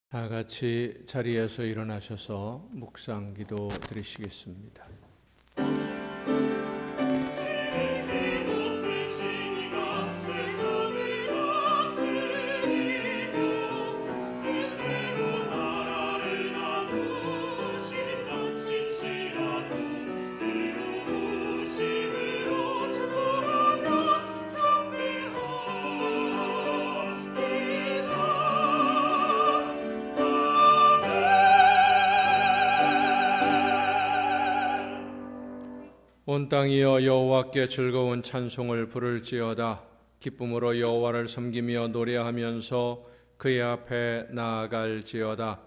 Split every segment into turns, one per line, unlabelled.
다 같이 자리에서 일어나셔서 묵상 기도 드리시겠습니다. 온 땅이여 여호와께 즐거운 찬송을 부를지어다. 기쁨으로 여호와를 섬기며 노래하면서 그의 앞에 나아갈지어다.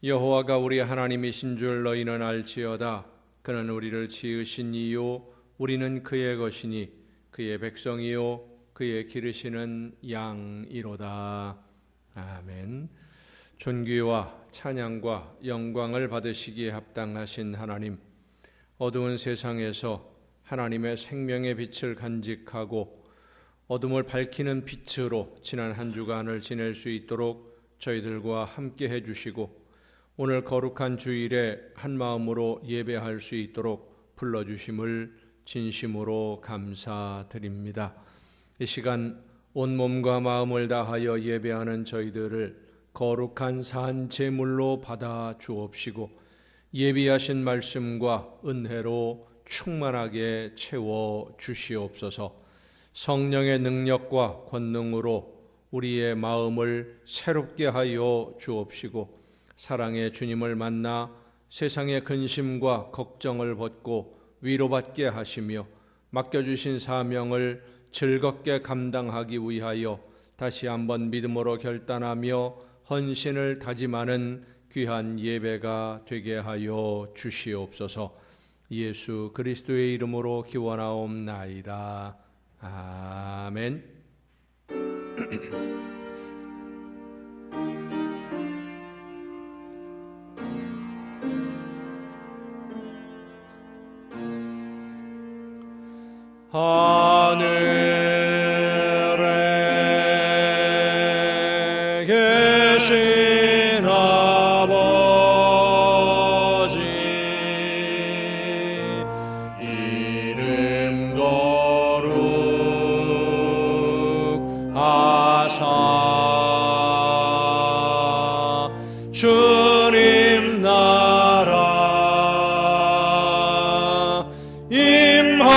여호와가 우리 하나님이신 줄 너희는 알지어다. 그는 우리를 지으신 이요 우리는 그의 것이니 그의 백성이요 그의 기르시는 양이로다. 아멘. 존귀와 찬양과 영광을 받으시기에 합당하신 하나님, 어두운 세상에서 하나님의 생명의 빛을 간직하고 어둠을 밝히는 빛으로 지난 한 주간을 지낼 수 있도록 저희들과 함께 해주시고 오늘 거룩한 주일에 한 마음으로 예배할 수 있도록 불러주심을 진심으로 감사드립니다. 이 시간 온 몸과 마음을 다하여 예배하는 저희들을 거룩한 산 제물로 받아 주옵시고 예비하신 말씀과 은혜로 충만하게 채워 주시옵소서. 성령의 능력과 권능으로 우리의 마음을 새롭게 하여 주옵시고 사랑의 주님을 만나 세상의 근심과 걱정을 벗고 위로받게 하시며 맡겨주신 사명을 즐겁게 감당하기 위하여 다시 한번 믿음으로 결단하며 헌신을 다짐하는 귀한 예배가 되게 하여 주시옵소서. 예수 그리스도의 이름으로 기원하옵나이다. 아멘. 하늘에 계신 아버지, 이름 거룩하사 주님 나라 임하시고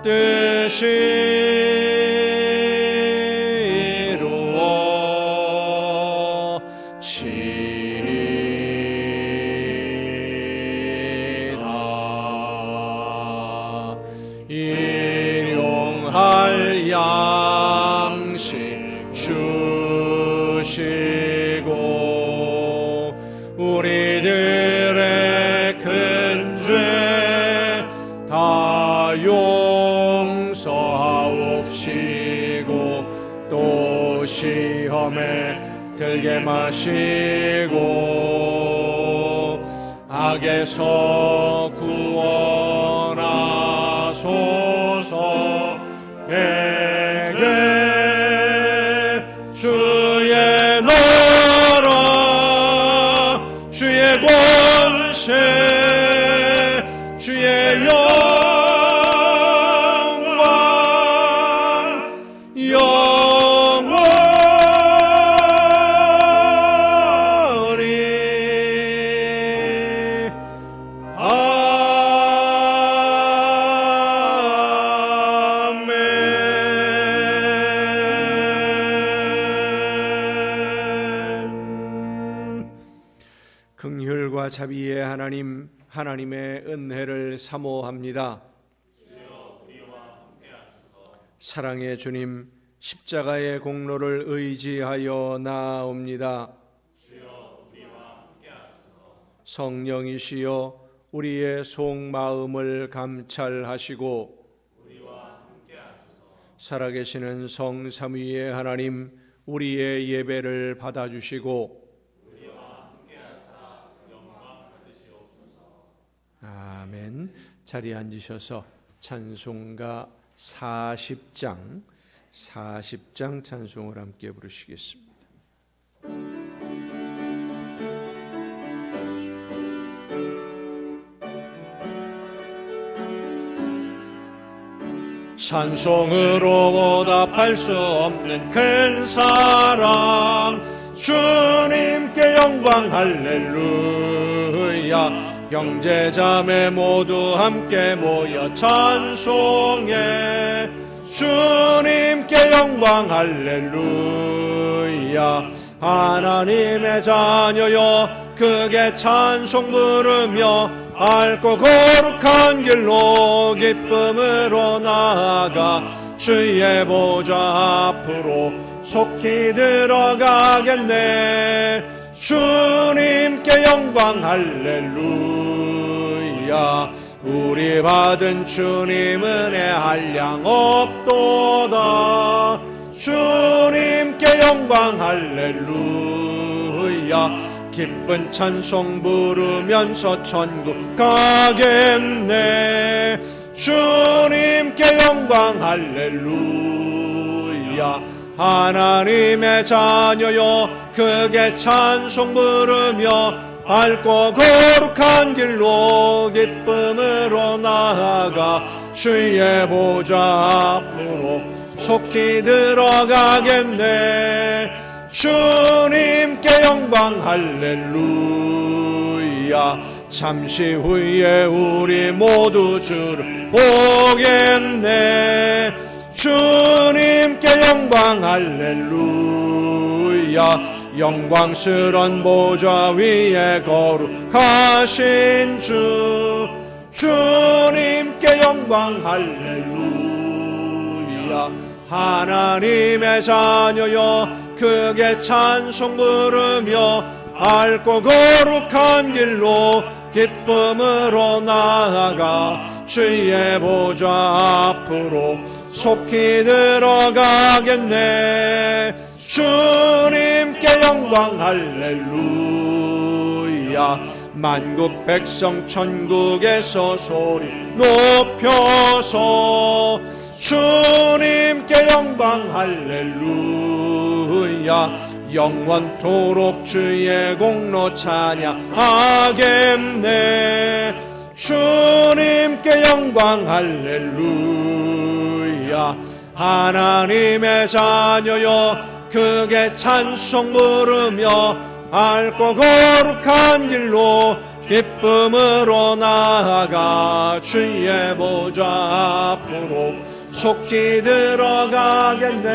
뜻이 이루어지이다. 일용할 양식 주시고 우리들의 큰 죄 다 용서하옵시고 또 시험에 들게 마시고 악에서 구원하소서. 베개 주의 나라 주의 권세 주의 영광 영원히 아멘. 긍휼과 자비의 하나님, 하나님의 은혜를 사모합니다. 사랑의 주님, 십자가의 공로를 의지하여 나아옵니다. 성령이시여 우리의 속마음을 감찰하시고 살아계시는 성삼위의 하나님, 우리의 예배를 받아주시고 아멘. 자리에 앉으셔서 찬송가 40장 40장 찬송을 함께 부르시겠습니다. 찬송으로 보답할 수 없는 큰 사랑, 주님께 영광 할렐루야. 형제자매 모두 함께 모여 찬송해. 주님께 영광 할렐루야. 하나님의 자녀여 크게 찬송 부르며 맑고 거룩한 길로 기쁨으로 나아가 주의 보좌 앞으로 속히 들어가겠네. 주님께 영광 할렐루야. 우리 받은 주님 은혜 한량 없도다. 주님께 영광 할렐루야. 기쁜 찬송 부르면서 천국 가겠네. 주님께 영광 할렐루야. 하나님의 자녀여 크게 찬송 부르며 맑고 거룩한 길로 기쁨으로 나아가 주의 보좌 앞으로 속히 들어가겠네. 주님께 영광 할렐루야. 잠시 후에 우리 모두 주를 보겠네. 주님께 영광 할렐루야. 영광스런 보좌 위에 거룩하신 주, 주님께 영광 할렐루야. 하나님의 자녀여 크게 찬송 부르며 맑고 거룩한 길로 기쁨으로 나아가 주의 보좌 앞으로 속히 들어가겠네. 주님께 영광 할렐루야. 만국 백성 천국에서 소리 높여서 주님께 영광 할렐루야. 영원토록 주의 공로 찬양하겠네. 주님께 영광 할렐루야. 하나님의 자녀여 크게 찬송 부르며 맑고 거룩한 길로 기쁨으로 나아가 주의 보좌 앞으로 속히 들어가겠네.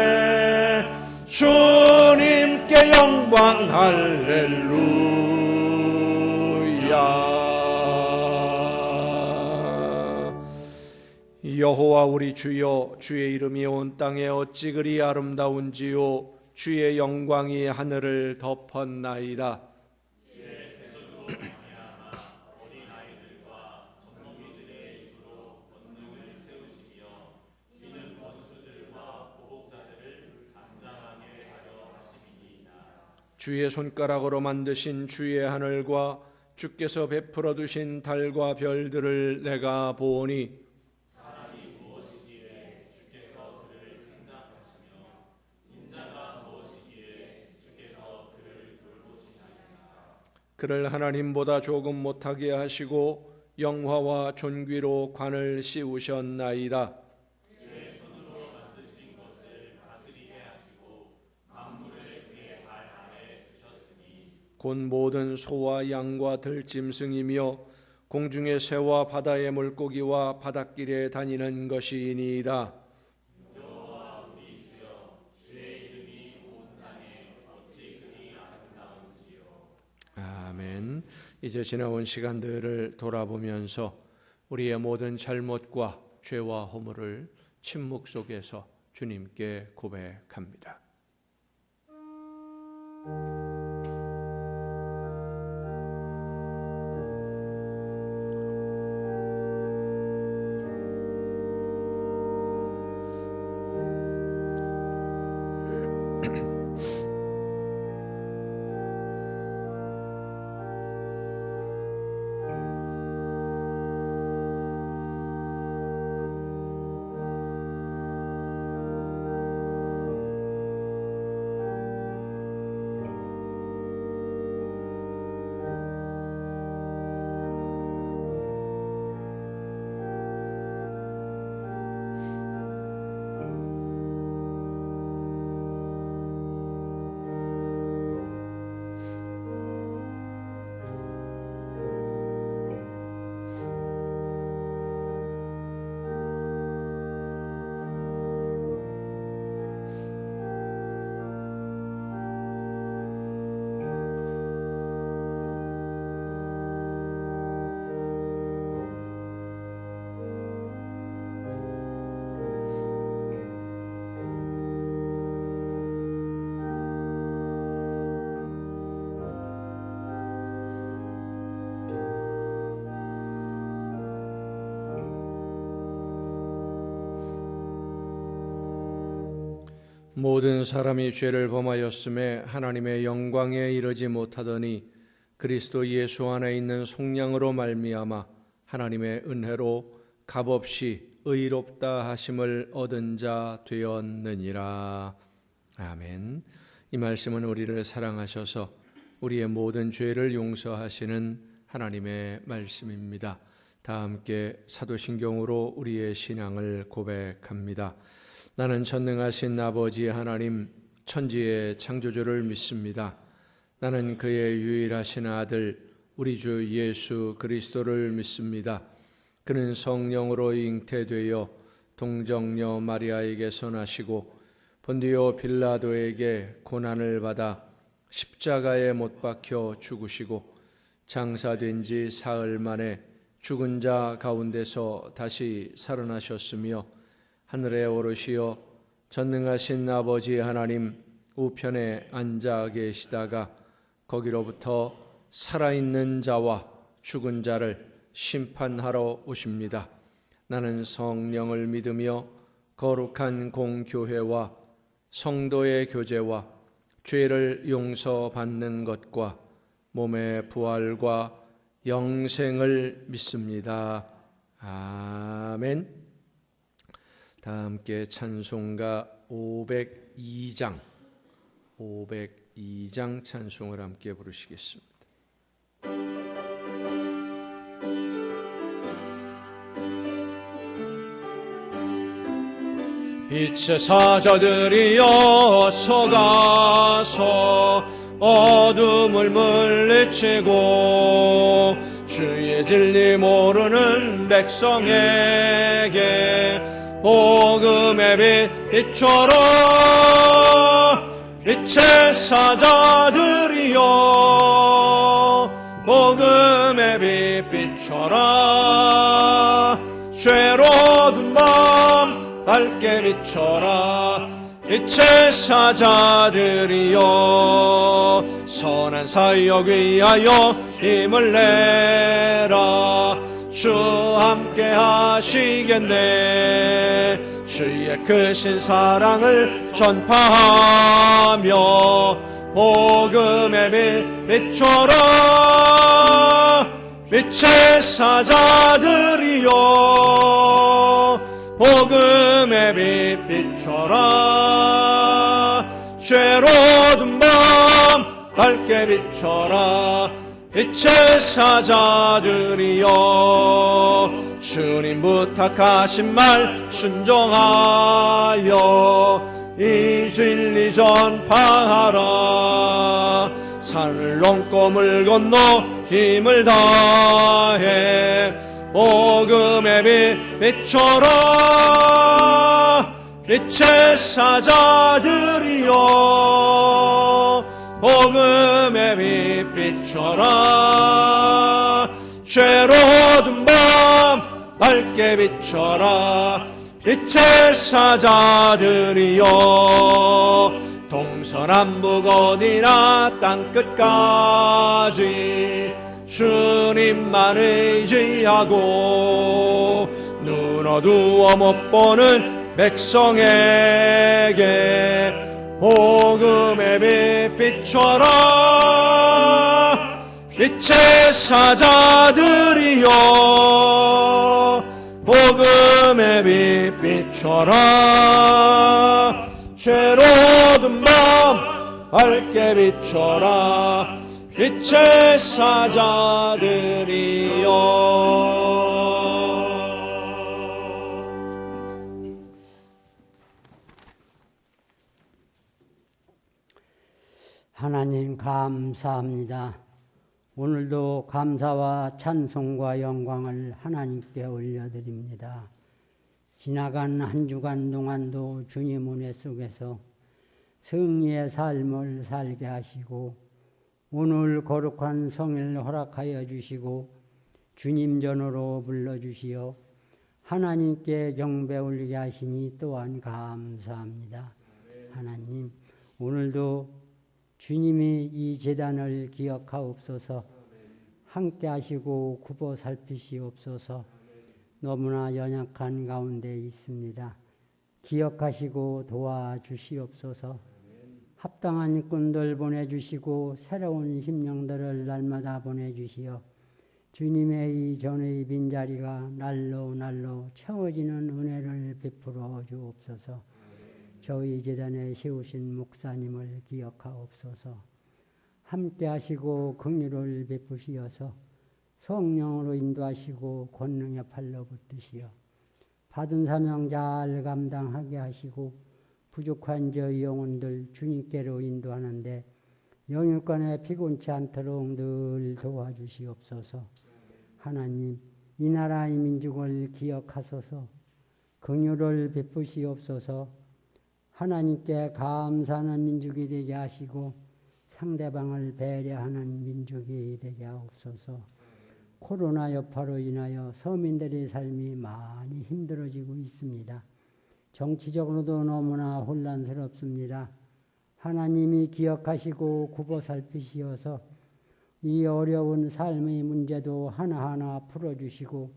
주님께 영광 할렐루야. 여호와 우리 주여, 주의 이름이 온 땅에 어찌 그리 아름다운지요. 주의 영광이 하늘을 덮었나이다. 주의 손가락으로 만드신 주의 하늘과 주께서 베풀어 두신 달과 별들을 내가 보니 사람이 무엇이기에 주께서 그를 생각하시며 인자가 무엇이기에 주께서 그를 돌보시나이까. 그를 하나님보다 조금 못하게 하시고 영화와 존귀로 관을 씌우셨나이다. 곧 모든 소와 양과 들짐승이며 공중의 새와 바다의 물고기와 바닷길에 다니는 것이니이다. 여호와 우리 주여, 주의 이름이 온 땅에 어찌 그리 아름다운지요. 아멘. 이제 지나온 시간들을 돌아보면서 우리의 모든 잘못과 죄와 허물을 침묵 속에서 주님께 고백합니다. 모든 사람이 죄를 범하였음에 하나님의 영광에 이르지 못하더니 그리스도 예수 안에 있는 속량으로 말미암아 하나님의 은혜로 값없이 의롭다 하심을 얻은 자 되었느니라. 아멘. 이 말씀은 우리를 사랑하셔서 우리의 모든 죄를 용서하시는 하나님의 말씀입니다. 다 함께 사도신경으로 우리의 신앙을 고백합니다. 나는 전능하신 아버지 하나님 천지의 창조주를 믿습니다. 나는 그의 유일하신 아들 우리 주 예수 그리스도를 믿습니다. 그는 성령으로 잉태되어 동정녀 마리아에게서 나시고 본디오 빌라도에게 고난을 받아 십자가에 못 박혀 죽으시고 장사된 지 사흘 만에 죽은 자 가운데서 다시 살아나셨으며 하늘에 오르시어 전능하신 아버지 하나님 우편에 앉아 계시다가 거기로부터 살아있는 자와 죽은 자를 심판하러 오십니다. 나는 성령을 믿으며 거룩한 공교회와 성도의 교제와 죄를 용서받는 것과 몸의 부활과 영생을 믿습니다. 아멘. 다 함께 찬송가 502장 찬송을 함께 부르시겠습니다. 빛의 사자들이여 서가서 어둠을 물리치고 주의 진리 모르는 백성에게 복음의 빛 비춰라. 빛의 사자들이여 복음의 빛 비춰라. 죄로 든 밤 밝게 비춰라. 빛의 사자들이여 선한 사역 위하여 힘을 내라. 주 함께 하시겠네. 주의 크신 사랑을 전파하며 복음의 빛 비춰라. 빛의 사자들이여 복음의 빛 비춰라. 죄로 든 밤 밝게 비춰라. 빛의 사자들이여 주님 부탁하신 말 순종하여 이 진리 전파하라. 산을 넘고 물 건너 힘을 다해 복음의 빛 비춰라. 빛의 사자들이여 복음의 빛 비춰라. 죄로 든 밤 밝게 비춰라. 빛의 사자들이여 동서남북 어디나 땅끝까지 주님만 의지하고 눈 어두워 못 보는 백성에게 복음의 빛 비춰라. 빛의 사자들이여 복음의 빛 비춰라. 죄로 든 밤 밝게 비춰라. 빛의 사자들이여.
하나님 감사합니다. 오늘도 감사와 찬송과 영광을 하나님께 올려드립니다. 지나간 한 주간 동안도 주님 은혜 속에서 승리의 삶을 살게 하시고 오늘 거룩한 성일 허락하여 주시고 주님 전으로 불러주시어 하나님께 경배 올리게 하시니 또한 감사합니다. 하나님 오늘도 주님이 이 제단을 기억하옵소서. 함께 하시고 굽어 살피시옵소서. 너무나 연약한 가운데 있습니다. 기억하시고 도와주시옵소서. 합당한 일꾼들 보내주시고 새로운 심령들을 날마다 보내주시어 주님의 이 전의 빈자리가 날로 날로 채워지는 은혜를 베풀어 주옵소서. 저희 재단에 세우신 목사님을 기억하옵소서. 함께 하시고 긍휼을 베푸시어서 성령으로 인도하시고 권능의 팔로 붙드시어 받은 사명 잘 감당하게 하시고 부족한 저희 영혼들 주님께로 인도하는데 영육간에 피곤치 않도록 늘 도와주시옵소서. 하나님, 이 나라의 민족을 기억하소서. 긍휼을 베푸시옵소서. 하나님께 감사하는 민족이 되게 하시고 상대방을 배려하는 민족이 되게 하옵소서. 코로나 여파로 인하여 서민들의 삶이 많이 힘들어지고 있습니다. 정치적으로도 너무나 혼란스럽습니다. 하나님이 기억하시고 굽어 살피시어서 이 어려운 삶의 문제도 하나하나 풀어주시고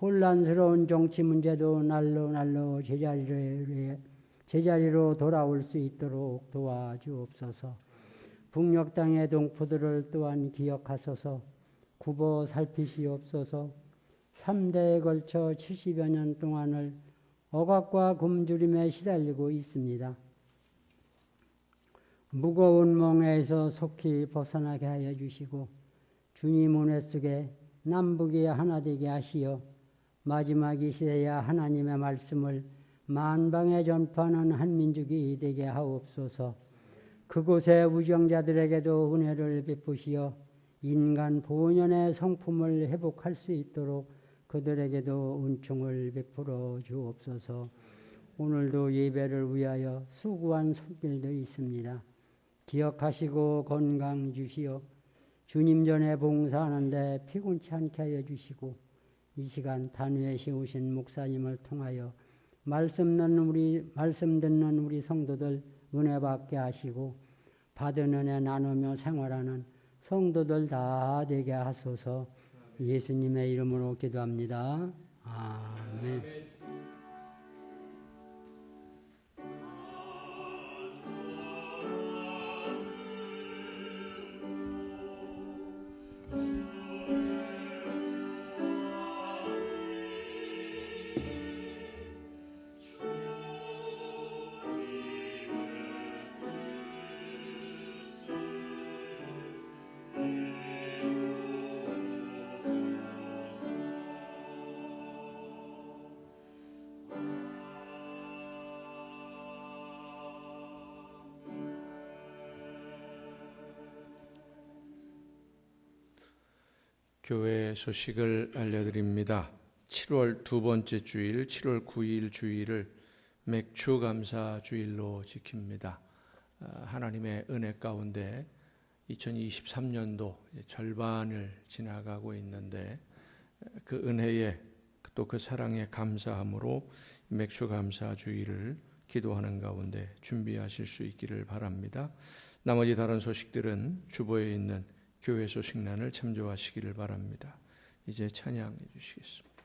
혼란스러운 정치 문제도 날로 날로 제자리로 돌아올 수 있도록 도와주옵소서. 북녘 땅의 동포들을 또한 기억하소서. 굽어 살피시옵소서. 3대에 걸쳐 70여 년 동안을 억압과 굶주림에 시달리고 있습니다. 무거운 멍에에서 속히 벗어나게 하여 주시고 주님 은혜 속에 남북이 하나 되게 하시어 마지막 이 시대야 하나님의 말씀을 만방에 전파하는 한 민족이 되게 하옵소서. 그곳의 우정자들에게도 은혜를 베푸시어 인간 본연의 성품을 회복할 수 있도록 그들에게도 은총을 베풀어 주옵소서. 오늘도 예배를 위하여 수고한 손길도 있습니다. 기억하시고 건강 주시어 주님 전에 봉사하는데 피곤치 않게 하여 주시고 이 시간 단위에 세우신 목사님을 통하여 말씀 듣는 우리 성도들 은혜 받게 하시고 받은 은혜 나누며 생활하는 성도들 다 되게 하소서. 예수님의 이름으로 기도합니다. 아멘.
교회 소식을 알려드립니다. 7월 두 번째 주일, 7월 9일 주일을 맥주감사 주일로 지킵니다. 하나님의 은혜 가운데 2023년도 절반을 지나가고 있는데 그 은혜에 또 그 사랑에 감사함으로 맥주감사 주일을 기도하는 가운데 준비하실 수 있기를 바랍니다. 나머지 다른 소식들은 주보에 있는 교회 소식란을 참조하시기를 바랍니다. 이제 찬양해 주시겠습니다.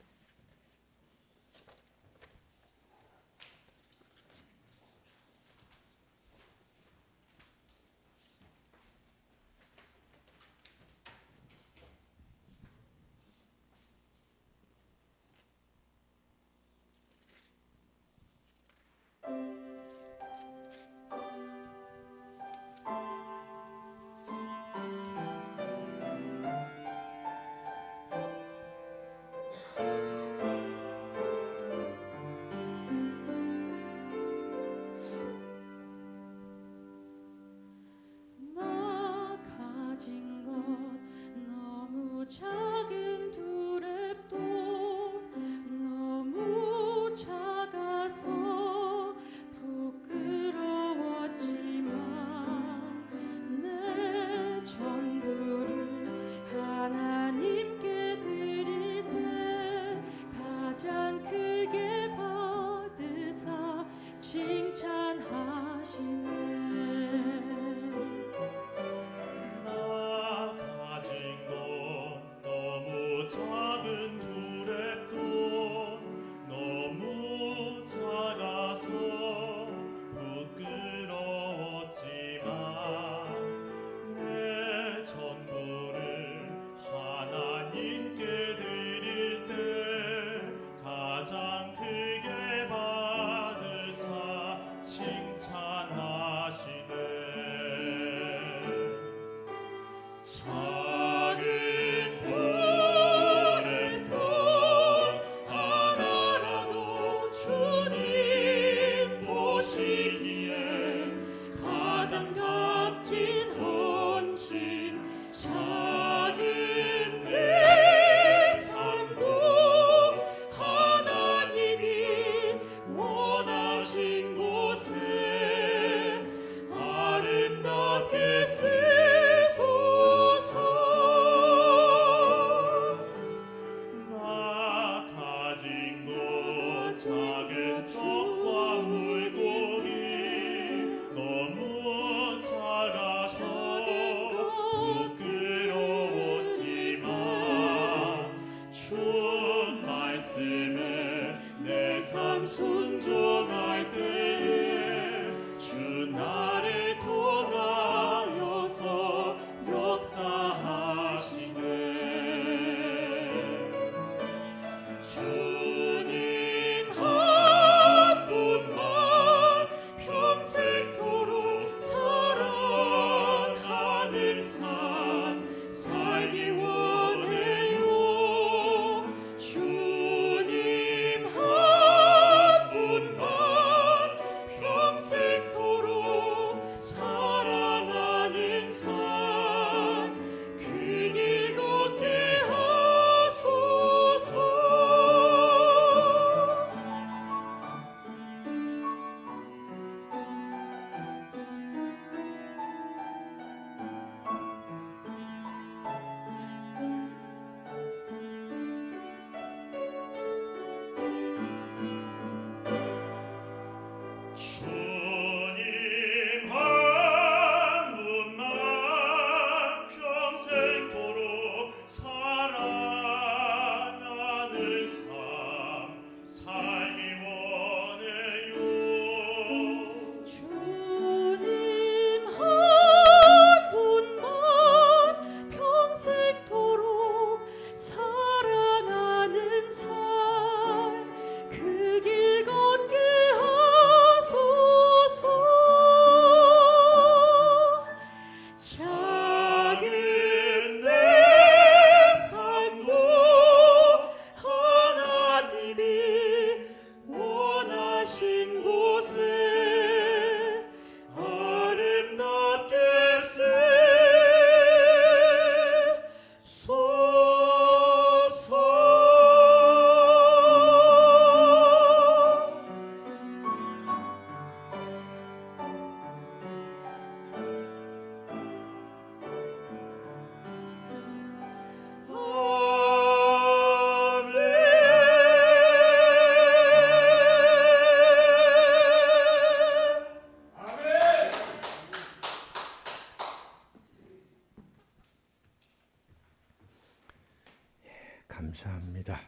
감사합니다.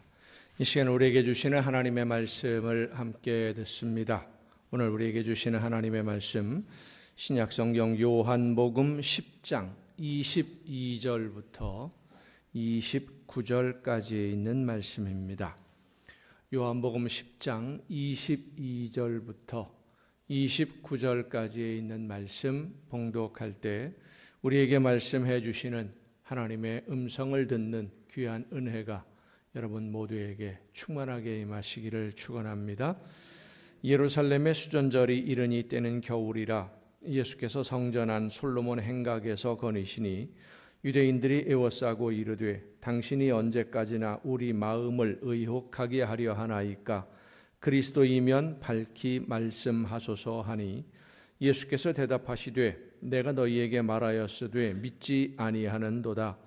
이 시간 우리에게 주시는 하나님의 말씀을 함께 듣습니다. 오늘 우리에게 주시는 하나님의 말씀 신약성경 요한복음 10장 22절부터 29절까지 있는 말씀입니다. 요한복음 10장 22절부터 29절까지에 있는 말씀 봉독할 때 우리에게 말씀해 주시는 하나님의 음성을 듣는 귀한 은혜가 여러분 모두에게 충만하게 임하시기를 축원합니다. 예루살렘의 수전절이 이르니 때는 겨울이라 예수께서 성전 안 솔로몬 행각에서 거니시니 유대인들이 애워싸고 이르되 당신이 언제까지나 우리 마음을 의혹하게 하려 하나이까 그리스도이면 밝히 말씀하소서 하니 예수께서 대답하시되 내가 너희에게 말하였으되 믿지 아니하는도다.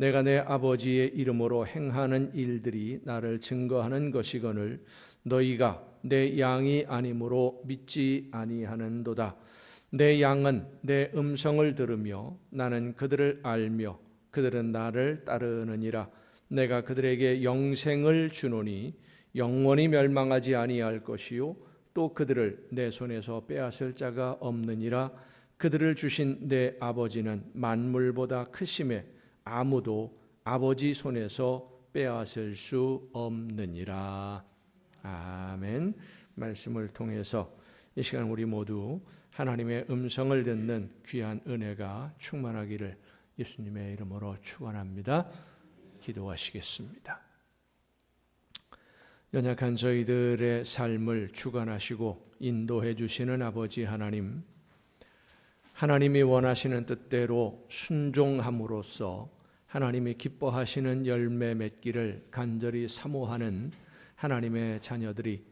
내가 내 아버지의 이름으로 행하는 일들이 나를 증거하는 것이거늘 너희가 내 양이 아니므로 믿지 아니하는도다. 내 양은 내 음성을 들으며 나는 그들을 알며 그들은 나를 따르느니라. 내가 그들에게 영생을 주노니 영원히 멸망하지 아니할 것이요 또 그들을 내 손에서 빼앗을 자가 없느니라. 그들을 주신 내 아버지는 만물보다 크심에 아무도 아버지 손에서 빼앗을 수 없느니라. 아멘. 말씀을 통해서 이 시간 우리 모두 하나님의 음성을 듣는 귀한 은혜가 충만하기를 예수님의 이름으로 축원합니다. 기도하시겠습니다. 연약한 저희들의 삶을 주관하시고 인도해 주시는 아버지 하나님, 하나님이 원하시는 뜻대로 순종함으로써 하나님이 기뻐하시는 열매 맺기를 간절히 사모하는 하나님의 자녀들이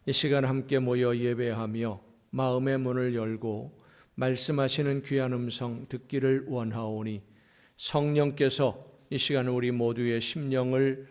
이 시간 함께 모여 예배하며 마음의 문을 열고 말씀하시는 귀한 음성 듣기를 원하오니 성령께서 이 시간 우리 모두의 심령을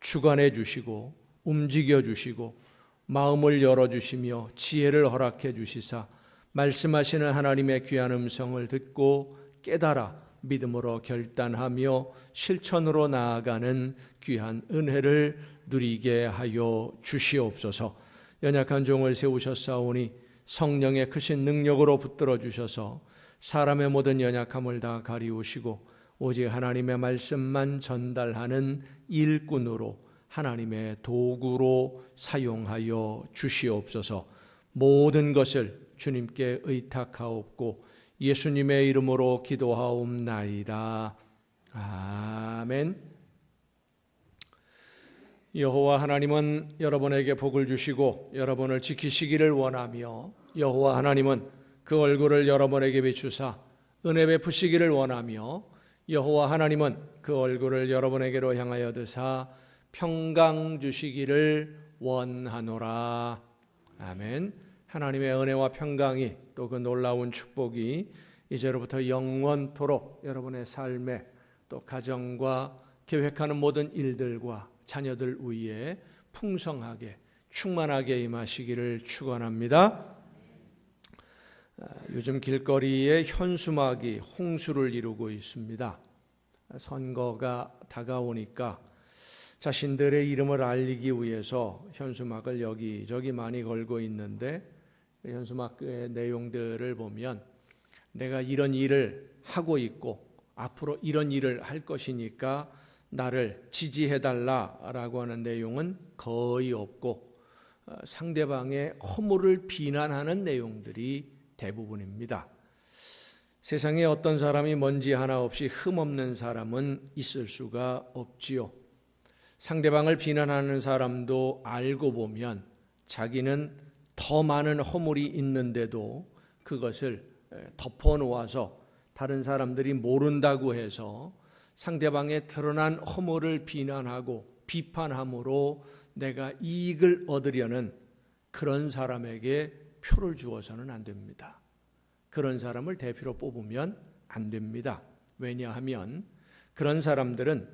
주관해 주시고 움직여 주시고 마음을 열어 주시며 지혜를 허락해 주시사 말씀하시는 하나님의 귀한 음성을 듣고 깨달아 믿음으로 결단하며 실천으로 나아가는 귀한 은혜를 누리게 하여 주시옵소서. 연약한 종을 세우셨사오니 성령의 크신 능력으로 붙들어 주셔서 사람의 모든 연약함을 다 가리우시고 오직 하나님의 말씀만 전달하는 일꾼으로 하나님의 도구로 사용하여 주시옵소서. 모든 것을 주님께 의탁하옵고 예수님의 이름으로 기도하옵나이다. 아멘. 여호와 하나님은 여러분에게 복을 주시고 여러분을 지키시기를 원하며 여호와 하나님은 그 얼굴을 여러분에게 비추사 은혜 베푸시기를 원하며 여호와 하나님은 그 얼굴을 여러분에게로 향하여 드사 평강 주시기를 원하노라. 아멘. 하나님의 은혜와 평강이 또 그 놀라운 축복이 이제로부터 영원토록 여러분의 삶에 또 가정과 계획하는 모든 일들과 자녀들 위에 풍성하게 충만하게 임하시기를 축원합니다. 요즘 길거리에 현수막이 홍수를 이루고 있습니다. 선거가 다가오니까 자신들의 이름을 알리기 위해서 현수막을 여기저기 많이 걸고 있는데 현수막의 내용들을 보면 내가 이런 일을 하고 있고 앞으로 이런 일을 할 것이니까 나를 지지해달라라고 하는 내용은 거의 없고 상대방의 허물을 비난하는 내용들이 대부분입니다. 세상에 어떤 사람이 먼지 하나 없이 흠없는 사람은 있을 수가 없지요. 상대방을 비난하는 사람도 알고 보면 자기는 더 많은 허물이 있는데도 그것을 덮어놓아서 다른 사람들이 모른다고 해서 상대방의 드러난 허물을 비난하고 비판함으로 내가 이익을 얻으려는 그런 사람에게 표를 주어서는 안 됩니다. 그런 사람을 대표로 뽑으면 안 됩니다. 왜냐하면 그런 사람들은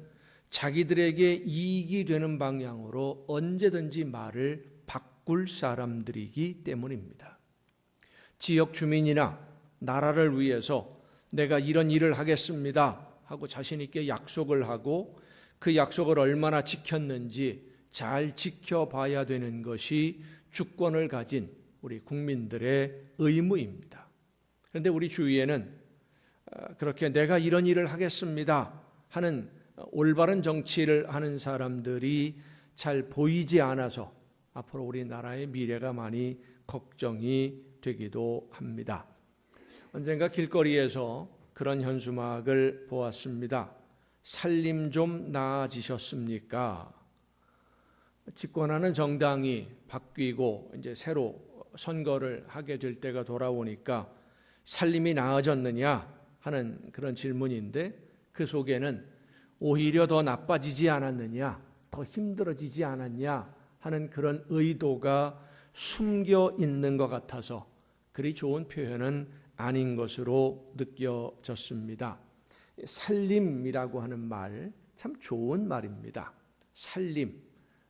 자기들에게 이익이 되는 방향으로 언제든지 말을 바꿀 사람들이기 때문입니다. 지역 주민이나 나라를 위해서 내가 이런 일을 하겠습니다 하고 자신 있게 약속을 하고 그 약속을 얼마나 지켰는지 잘 지켜봐야 되는 것이 주권을 가진 우리 국민들의 의무입니다. 그런데 우리 주위에는 그렇게 내가 이런 일을 하겠습니다 하는 올바른 정치를 하는 사람들이 잘 보이지 않아서 앞으로 우리나라의 미래가 많이 걱정이 되기도 합니다. 언젠가 길거리에서 그런 현수막을 보았습니다. 살림 좀 나아지셨습니까? 집권하는 정당이 바뀌고 이제 새로 선거를 하게 될 때가 돌아오니까 살림이 나아졌느냐 하는 그런 질문인데, 그 속에는 오히려 더 나빠지지 않았느냐, 더 힘들어지지 않았냐 하는 그런 의도가 숨겨 있는 것 같아서 그리 좋은 표현은 아닌 것으로 느껴졌습니다. 살림이라고 하는 말 참 좋은 말입니다. 살림,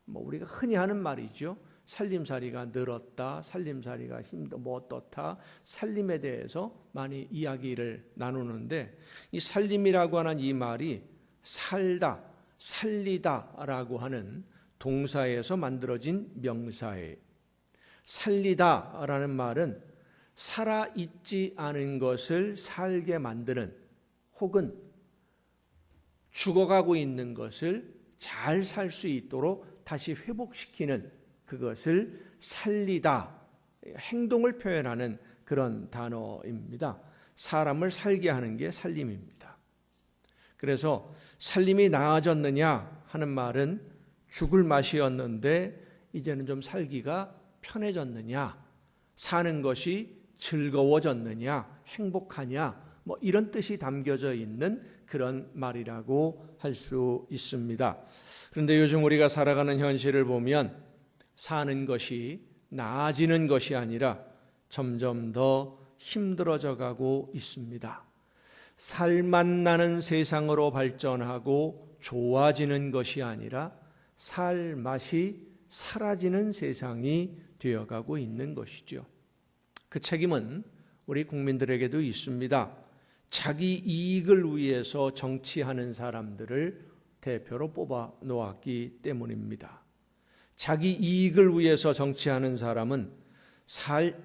우리가 흔히 하는 말이죠. 살림살이가 늘었다, 살림살이가 뭐 어떻다, 살림에 대해서 많이 이야기를 나누는데, 이 살림이라고 하는 이 말이 살다, 살리다라고 하는 동사에서 만들어진 명사예요. 살리다라는 말은 살아있지 않은 것을 살게 만드는, 혹은 죽어가고 있는 것을 잘 살 수 있도록 다시 회복시키는, 그것을 살리다, 행동을 표현하는 그런 단어입니다. 사람을 살게 하는 게 살림입니다. 그래서 살림이 나아졌느냐 하는 말은 죽을 맛이었는데 이제는 좀 살기가 편해졌느냐, 사는 것이 즐거워졌느냐, 행복하냐, 이런 뜻이 담겨져 있는 그런 말이라고 할 수 있습니다. 그런데 요즘 우리가 살아가는 현실을 보면 사는 것이 나아지는 것이 아니라 점점 더 힘들어져 가고 있습니다. 살만 나는 세상으로 발전하고 좋아지는 것이 아니라 살 맛이 사라지는 세상이 되어가고 있는 것이죠. 그 책임은 우리 국민들에게도 있습니다. 자기 이익을 위해서 정치하는 사람들을 대표로 뽑아 놓았기 때문입니다. 자기 이익을 위해서 정치하는 사람은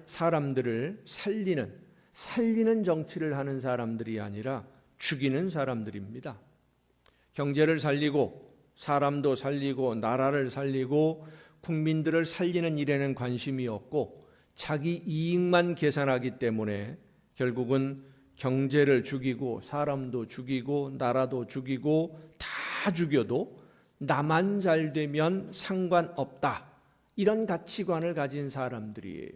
사람들을 살리는 정치를 하는 사람들이 아니라 죽이는 사람들입니다. 경제를 살리고 사람도 살리고 나라를 살리고 국민들을 살리는 일에는 관심이 없고 자기 이익만 계산하기 때문에 결국은 경제를 죽이고 사람도 죽이고 나라도 죽이고 다 죽여도 나만 잘 되면 상관없다, 이런 가치관을 가진 사람들이에요.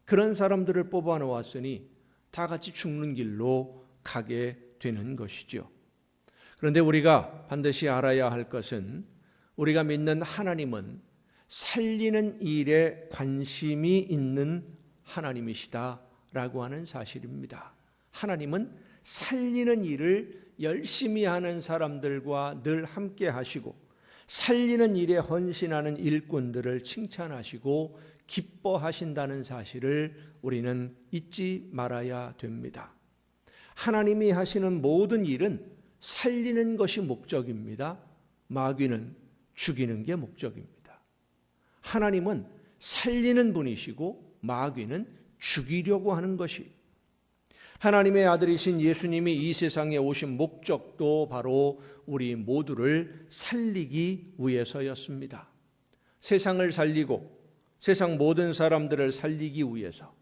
그런 사람들을 뽑아 놓았으니 다 같이 죽는 길로 가게 되는 것이죠. 그런데 우리가 반드시 알아야 할 것은, 우리가 믿는 하나님은 살리는 일에 관심이 있는 하나님이시다라고 하는 사실입니다. 하나님은 살리는 일을 열심히 하는 사람들과 늘 함께 하시고, 살리는 일에 헌신하는 일꾼들을 칭찬하시고 기뻐하신다는 사실을 우리는 잊지 말아야 됩니다. 하나님이 하시는 모든 일은 살리는 것이 목적입니다. 마귀는 죽이는 게 목적입니다. 하나님은 살리는 분이시고 마귀는 죽이려고 하는 것이, 하나님의 아들이신 예수님이 이 세상에 오신 목적도 바로 우리 모두를 살리기 위해서였습니다. 세상을 살리고 세상 모든 사람들을 살리기 위해서.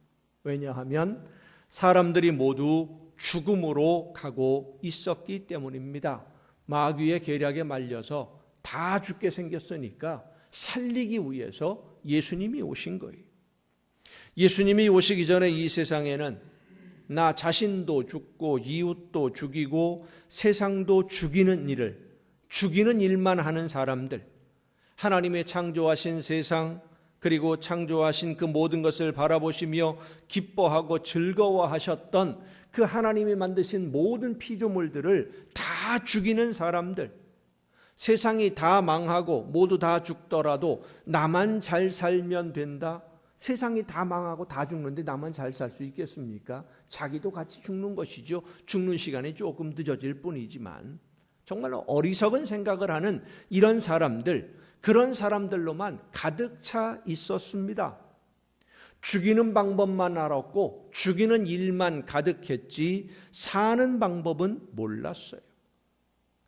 왜냐하면 사람들이 모두 죽음으로 가고 있었기 때문입니다. 마귀의 계략에 말려서 다 죽게 생겼으니까 살리기 위해서 예수님이 오신 거예요. 예수님이 오시기 전에 이 세상에는 나 자신도 죽고 이웃도 죽이고 세상도 죽이는 일만 하는 사람들, 하나님의 창조하신 세상 그리고 창조하신 그 모든 것을 바라보시며 기뻐하고 즐거워하셨던 그 하나님이 만드신 모든 피조물들을 다 죽이는 사람들, 세상이 다 망하고 모두 다 죽더라도 나만 잘 살면 된다. 세상이 다 망하고 다 죽는데 나만 잘 살 수 있겠습니까? 자기도 같이 죽는 것이죠. 죽는 시간이 조금 늦어질 뿐이지만 정말로 어리석은 생각을 하는 이런 사람들, 그런 사람들로만 가득 차 있었습니다. 죽이는 방법만 알았고 죽이는 일만 가득했지 사는 방법은 몰랐어요.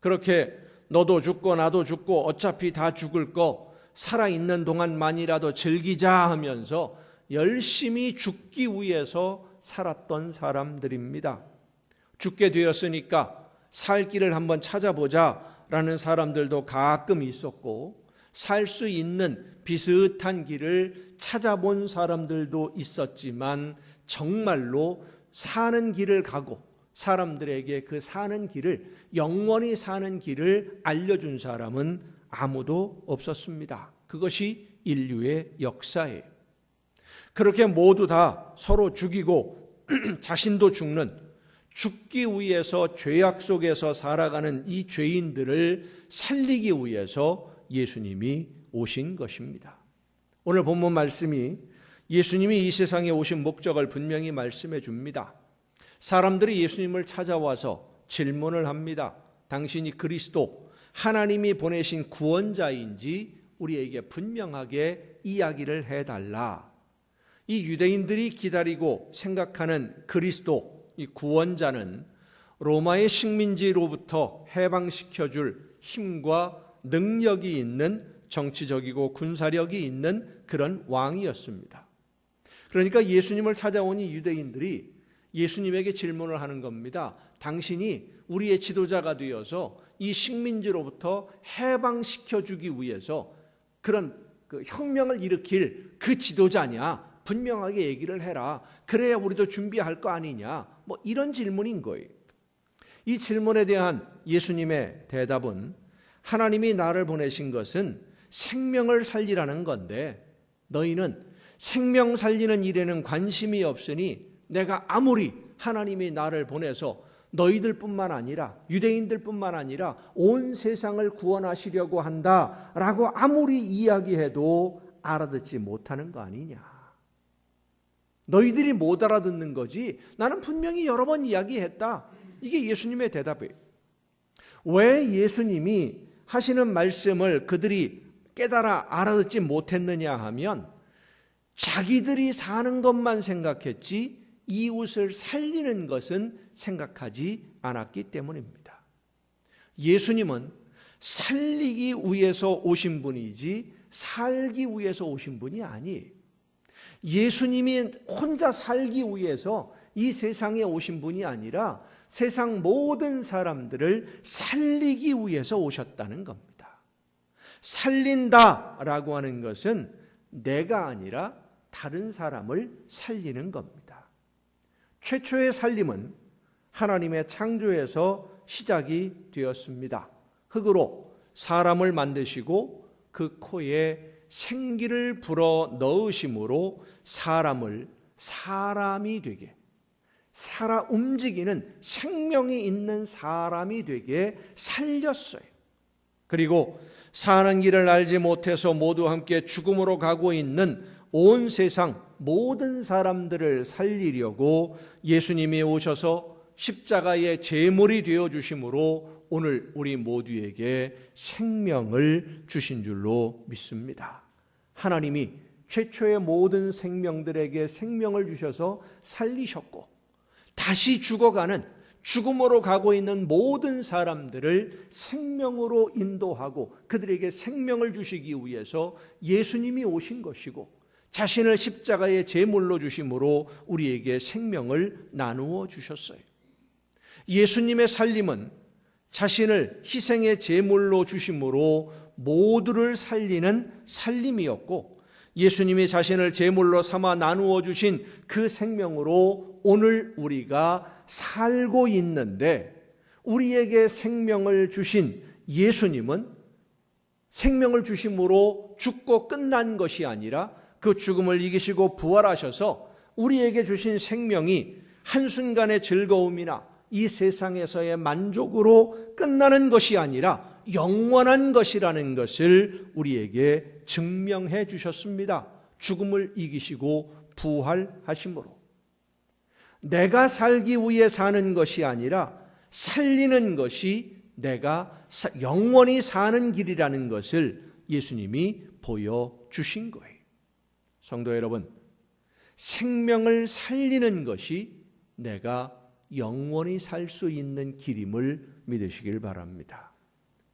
그렇게 너도 죽고 나도 죽고 어차피 다 죽을 거 살아있는 동안만이라도 즐기자 하면서 열심히 죽기 위해서 살았던 사람들입니다. 죽게 되었으니까 살 길을 한번 찾아보자라는 사람들도 가끔 있었고, 살 수 있는 비슷한 길을 찾아본 사람들도 있었지만, 정말로 사는 길을 가고 사람들에게 그 사는 길을, 영원히 사는 길을 알려준 사람은 아무도 없었습니다. 그것이 인류의 역사예요. 그렇게 모두 다 서로 죽이고 자신도 죽기 위해서 죄악 속에서 살아가는 이 죄인들을 살리기 위해서 예수님이 오신 것입니다. 오늘 본문 말씀이 예수님이 이 세상에 오신 목적을 분명히 말씀해 줍니다. 사람들이 예수님을 찾아와서 질문을 합니다. 당신이 그리스도, 하나님이 보내신 구원자인지 우리에게 분명하게 이야기를 해달라. 이 유대인들이 기다리고 생각하는 그리스도, 이 구원자는 로마의 식민지로부터 해방시켜줄 힘과 능력이 있는, 정치적이고 군사력이 있는 그런 왕이었습니다. 그러니까 예수님을 찾아온 이 유대인들이 예수님에게 질문을 하는 겁니다. 당신이 우리의 지도자가 되어서 이 식민지로부터 해방시켜주기 위해서 그런 그 혁명을 일으킬 그 지도자냐? 분명하게 얘기를 해라. 그래야 우리도 준비할 거 아니냐? 뭐 이런 질문인 거예요. 이 질문에 대한 예수님의 대답은, 하나님이 나를 보내신 것은 생명을 살리라는 건데 너희는 생명 살리는 일에는 관심이 없으니 내가 아무리 하나님이 나를 보내서 너희들뿐만 아니라 유대인들뿐만 아니라 온 세상을 구원하시려고 한다라고 아무리 이야기해도 알아듣지 못하는 거 아니냐. 너희들이 못 알아듣는 거지 나는 분명히 여러 번 이야기했다. 이게 예수님의 대답이에요. 왜 예수님이 하시는 말씀을 그들이 깨달아 알아듣지 못했느냐 하면, 자기들이 사는 것만 생각했지 이웃을 살리는 것은 생각하지 않았기 때문입니다. 예수님은 살리기 위해서 오신 분이지 살기 위해서 오신 분이 아니에요. 예수님이 혼자 살기 위해서 이 세상에 오신 분이 아니라 세상 모든 사람들을 살리기 위해서 오셨다는 겁니다. 살린다라고 하는 것은 내가 아니라 다른 사람을 살리는 겁니다. 최초의 살림은 하나님의 창조에서 시작이 되었습니다. 흙으로 사람을 만드시고 그 코에 생기를 불어 넣으심으로 사람이 되게, 살아 움직이는 생명이 있는 사람이 되게 살렸어요. 그리고 사는 길을 알지 못해서 모두 함께 죽음으로 가고 있는 온 세상 모든 사람들을 살리려고 예수님이 오셔서 십자가의 제물이 되어 주심으로 오늘 우리 모두에게 생명을 주신 줄로 믿습니다. 하나님이 최초의 모든 생명들에게 생명을 주셔서 살리셨고, 다시 죽어가는, 죽음으로 가고 있는 모든 사람들을 생명으로 인도하고 그들에게 생명을 주시기 위해서 예수님이 오신 것이고, 자신을 십자가의 제물로 주심으로 우리에게 생명을 나누어 주셨어요. 예수님의 살림은 자신을 희생의 제물로 주심으로 모두를 살리는 살림이었고, 예수님이 자신을 제물로 삼아 나누어 주신 그 생명으로 오늘 우리가 살고 있는데, 우리에게 생명을 주신 예수님은 생명을 주심으로 죽고 끝난 것이 아니라 그 죽음을 이기시고 부활하셔서 우리에게 주신 생명이 한순간의 즐거움이나 이 세상에서의 만족으로 끝나는 것이 아니라 영원한 것이라는 것을 우리에게 증명해 주셨습니다. 죽음을 이기시고 부활하심으로. 내가 살기 위해 사는 것이 아니라 살리는 것이 내가 영원히 사는 길이라는 것을 예수님이 보여주신 거예요. 성도 여러분, 생명을 살리는 것이 내가 영원히 살 수 있는 길임을 믿으시길 바랍니다.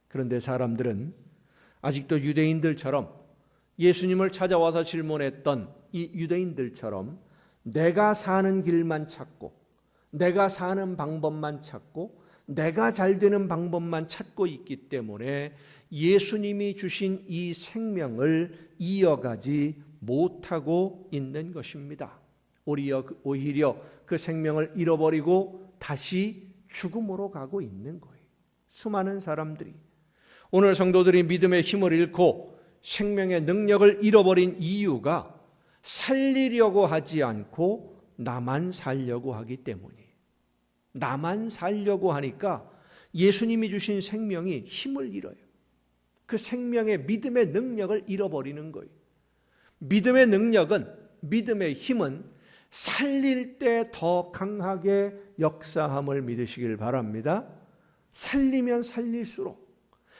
그런데 사람들은 아직도 유대인들처럼 예수님을 찾아와서 질문했던 이 유대인들처럼 내가 사는 길만 찾고 내가 사는 방법만 찾고 내가 잘 되는 방법만 찾고 있기 때문에 예수님이 주신 이 생명을 이어가지 못하고 있는 것입니다. 오히려 그 생명을 잃어버리고 다시 죽음으로 가고 있는 거예요. 수많은 사람들이, 오늘 성도들이 믿음의 힘을 잃고 생명의 능력을 잃어버린 이유가 살리려고 하지 않고 나만 살려고 하기 때문이에요. 나만 살려고 하니까 예수님이 주신 생명이 힘을 잃어요. 그 생명의 믿음의 능력을 잃어버리는 거예요. 믿음의 능력은, 믿음의 힘은 살릴 때 더 강하게 역사함을 믿으시길 바랍니다. 살리면 살릴수록,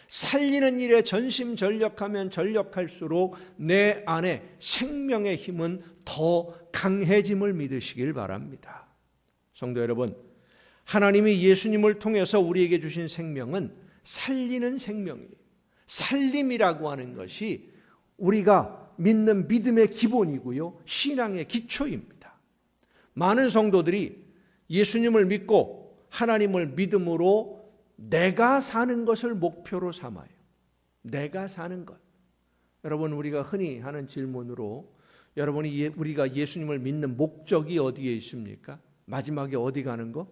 살리는 일에 전심전력하면 전력할수록 내 안에 생명의 힘은 더 강해짐을 믿으시길 바랍니다. 성도 여러분, 하나님이 예수님을 통해서 우리에게 주신 생명은 살리는 생명이에요. 살림이라고 하는 것이 우리가 믿는 믿음의 기본이고요, 신앙의 기초입니다. 많은 성도들이 예수님을 믿고 하나님을 믿음으로 내가 사는 것을 목표로 삼아요. 내가 사는 것. 여러분, 우리가 흔히 하는 질문으로, 우리가 예수님을 믿는 목적이 어디에 있습니까? 마지막에 어디 가는 거?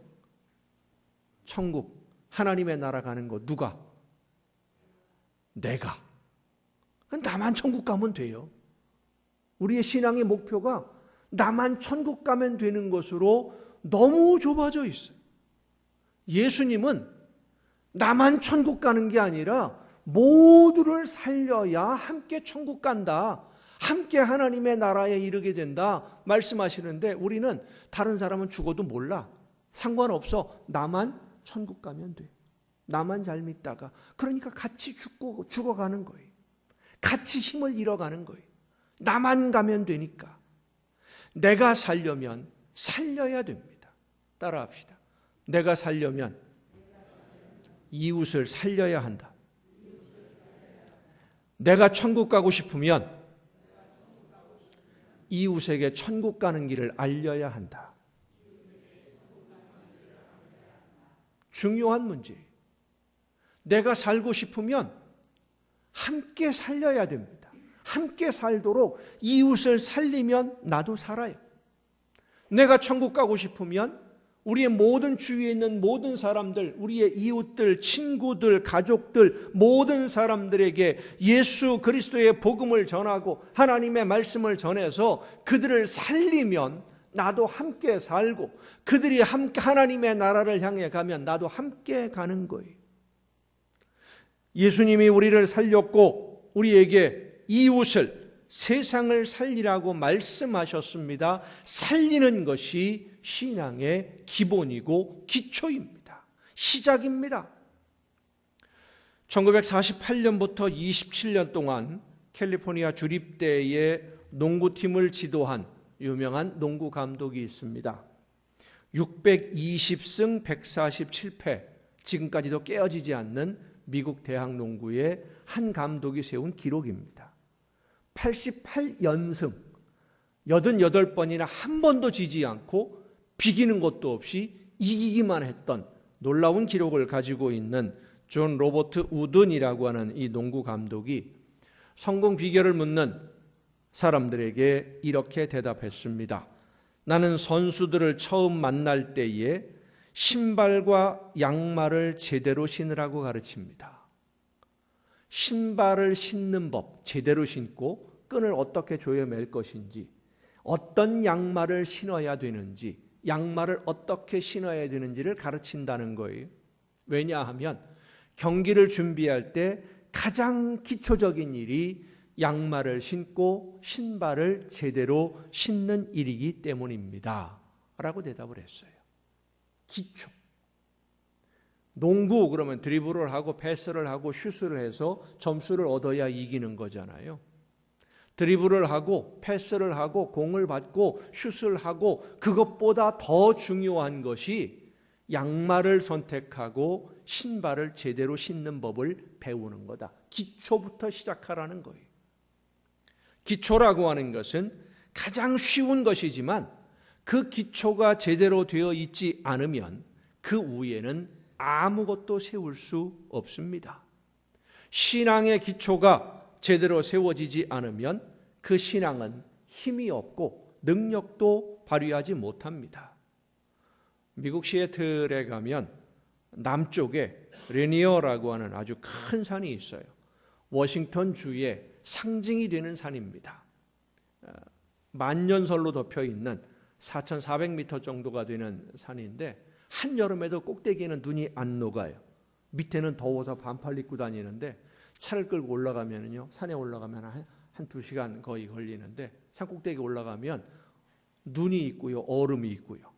천국, 하나님의 나라 가는 거. 누가? 내가. 나만 천국 가면 돼요. 우리의 신앙의 목표가 나만 천국 가면 되는 것으로 너무 좁아져 있어요. 예수님은 나만 천국 가는 게 아니라 모두를 살려야 함께 천국 간다, 함께 하나님의 나라에 이르게 된다 말씀하시는데, 우리는 다른 사람은 죽어도 몰라, 상관없어, 나만 천국 가면 돼, 나만 잘 믿다가, 그러니까 같이 죽어가는 거예요. 같이 힘을 잃어가는 거예요. 나만 가면 되니까. 내가 살려면 살려야 됩니다. 따라합시다. 내가 살려면 이웃을 살려야 한다. 내가 천국 가고 싶으면 이웃에게 천국 가는 길을 알려야 한다. 중요한 문제예요. 내가 살고 싶으면 함께 살려야 됩니다. 함께 살도록 이웃을 살리면 나도 살아요. 내가 천국 가고 싶으면 우리의 모든 주위에 있는 모든 사람들, 우리의 이웃들, 친구들, 가족들, 모든 사람들에게 예수 그리스도의 복음을 전하고 하나님의 말씀을 전해서 그들을 살리면 나도 함께 살고, 그들이 함께 하나님의 나라를 향해 가면 나도 함께 가는 거예요. 예수님이 우리를 살렸고 우리에게 이웃을, 세상을 살리라고 말씀하셨습니다. 살리는 것이 신앙의 기본이고 기초입니다. 시작입니다. 1948년부터 27년 동안 캘리포니아 주립대의 농구팀을 지도한 유명한 농구 감독이 있습니다. 620승 147패, 지금까지도 깨어지지 않는 미국 대학 농구의 한 감독이 세운 기록입니다. 88연승, 88번이나 한 번도 지지 않고 비기는 것도 없이 이기기만 했던 놀라운 기록을 가지고 있는 존 로버트 우든이라고 하는 이 농구 감독이 성공 비결을 묻는 사람들에게 이렇게 대답했습니다. 나는 선수들을 처음 만날 때에 신발과 양말을 제대로 신으라고 가르칩니다. 신발을 신는 법, 제대로 신고 끈을 어떻게 조여 맬 것인지, 어떤 양말을 신어야 되는지, 양말을 어떻게 신어야 되는지를 가르친다는 거예요. 왜냐하면 경기를 준비할 때 가장 기초적인 일이 양말을 신고 신발을 제대로 신는 일이기 때문입니다 라고 대답을 했어요. 기초. 농구 그러면 드리블을 하고 패스를 하고 슛을 해서 점수를 얻어야 이기는 거잖아요. 드리블을 하고 패스를 하고 공을 받고 슛을 하고 그것보다 더 중요한 것이 양말을 선택하고 신발을 제대로 신는 법을 배우는 거다. 기초부터 시작하라는 거예요. 기초라고 하는 것은 가장 쉬운 것이지만 그 기초가 제대로 되어 있지 않으면 그 위에는 아무것도 세울 수 없습니다. 신앙의 기초가 제대로 세워지지 않으면 그 신앙은 힘이 없고 능력도 발휘하지 못합니다. 미국 시애틀에 가면 남쪽에 레니어라고 하는 아주 큰 산이 있어요. 워싱턴 주의 상징이 되는 산입니다. 만년설로 덮여 있는 4,400m 정도가 되는 산인데 한여름에도 꼭대기에는 눈이 안 녹아요. 밑에는 더워서 반팔 입고 다니는데 차를 끌고 올라가면요, 산에 올라가면 한 2시간 거의 걸리는데 산 꼭대기 올라가면 눈이 있고요, 얼음이 있고요.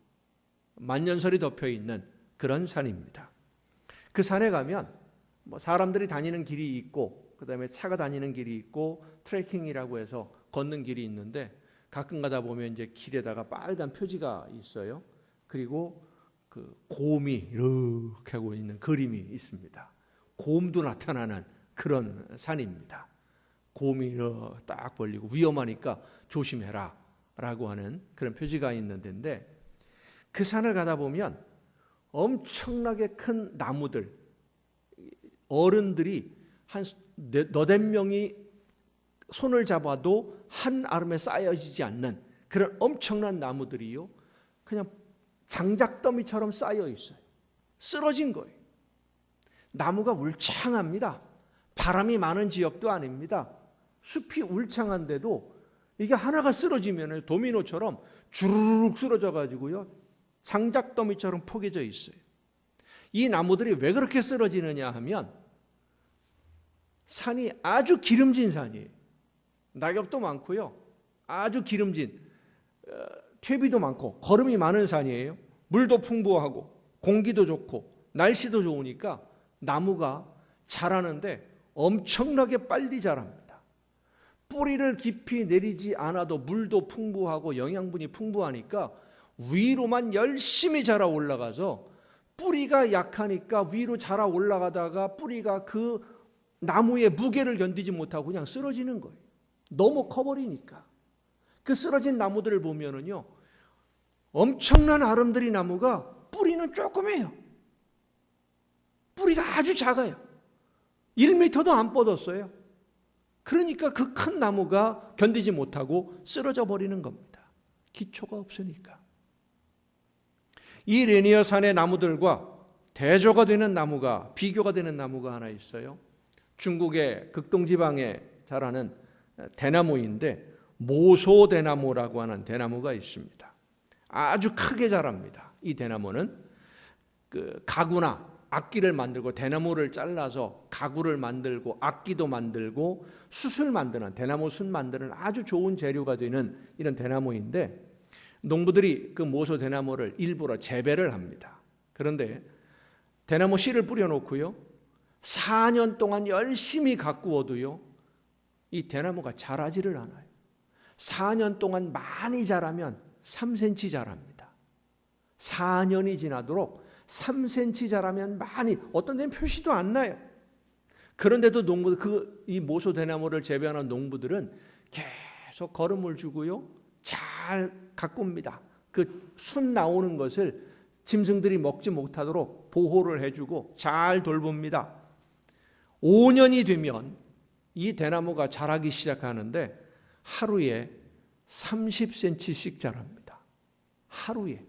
만년설이 덮여 있는 그런 산입니다. 그 산에 가면 사람들이 다니는 길이 있고 그다음에 차가 다니는 길이 있고 트레킹이라고 해서 걷는 길이 있는데 가끔 가다 보면 이제 길에다가 빨간 표지가 있어요. 그리고 그 곰이 이렇게 하고 있는 그림이 있습니다. 곰도 나타나는 그런 산입니다. 곰이 이렇게 딱 벌리고 위험하니까 조심해라 라고 하는 그런 표지가 있는 데인데 그 산을 가다 보면 엄청나게 큰 나무들, 어른들이 한 너댓 명이 손을 잡아도 한 아름에 쌓여지지 않는 그런 엄청난 나무들이요, 그냥 장작더미처럼 쌓여 있어요. 쓰러진 거예요. 나무가 울창합니다. 바람이 많은 지역도 아닙니다. 숲이 울창한데도 이게 하나가 쓰러지면 도미노처럼 주르륵 쓰러져 가지고요, 장작더미처럼 포개져 있어요. 이 나무들이 왜 그렇게 쓰러지느냐 하면 산이 아주 기름진 산이에요. 낙엽도 많고요, 아주 기름진, 퇴비도 많고 거름이 많은 산이에요. 물도 풍부하고 공기도 좋고 날씨도 좋으니까 나무가 자라는데 엄청나게 빨리 자랍니다. 뿌리를 깊이 내리지 않아도 물도 풍부하고 영양분이 풍부하니까 위로만 열심히 자라 올라가서 뿌리가 약하니까 위로 자라 올라가다가 뿌리가 그 나무의 무게를 견디지 못하고 그냥 쓰러지는 거예요. 너무 커버리니까. 그 쓰러진 나무들을 보면은요, 엄청난 아름드리 나무가 뿌리는 조그매요. 뿌리가 아주 작아요. 1m도 안 뻗었어요. 그러니까 그 큰 나무가 견디지 못하고 쓰러져 버리는 겁니다. 기초가 없으니까. 이 레니어 산의 나무들과 대조가 되는 나무가, 비교가 되는 나무가 하나 있어요. 중국의 극동지방에 자라는 대나무인데 모소대나무라고 하는 대나무가 있습니다. 아주 크게 자랍니다. 이 대나무는 그 가구나 악기를 만들고 대나무를 잘라서 가구를 만들고 악기도 만들고 숯을 만드는, 대나무 숯 만드는 아주 좋은 재료가 되는 이런 대나무인데 농부들이 그 모소 대나무를 일부러 재배를 합니다. 그런데 대나무 씨를 뿌려놓고요, 4년 동안 열심히 가꾸어도요, 이 대나무가 자라지를 않아요. 4년 동안 많이 자라면 3cm 자랍니다. 4년이 지나도록 3cm 자라면 많이, 어떤 데는 표시도 안 나요. 그런데도 농부들, 이 모소 대나무를 재배하는 농부들은 계속 거름을 주고요, 잘 가꿉니다. 그 숯 나오는 것을 짐승들이 먹지 못하도록 보호를 해주고 잘 돌봅니다. 5년이 되면 이 대나무가 자라기 시작하는데 하루에 30cm씩 자랍니다. 하루에.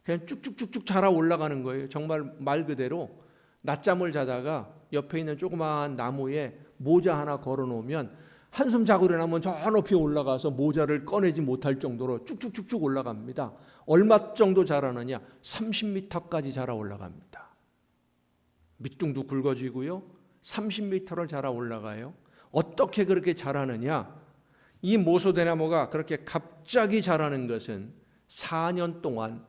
그냥 쭉쭉쭉쭉 자라 올라가는 거예요. 정말 말 그대로 낮잠을 자다가 옆에 있는 조그마한 나무에 모자 하나 걸어놓으면 한숨 자고 일어나면 저 높이 올라가서 모자를 꺼내지 못할 정도로 쭉쭉쭉쭉 올라갑니다. 얼마 정도 자라느냐? 30m까지 자라 올라갑니다. 밑둥도 굵어지고요, 30m를 자라 올라가요. 어떻게 그렇게 자라느냐? 이 모소대나무가 그렇게 갑자기 자라는 것은 4년 동안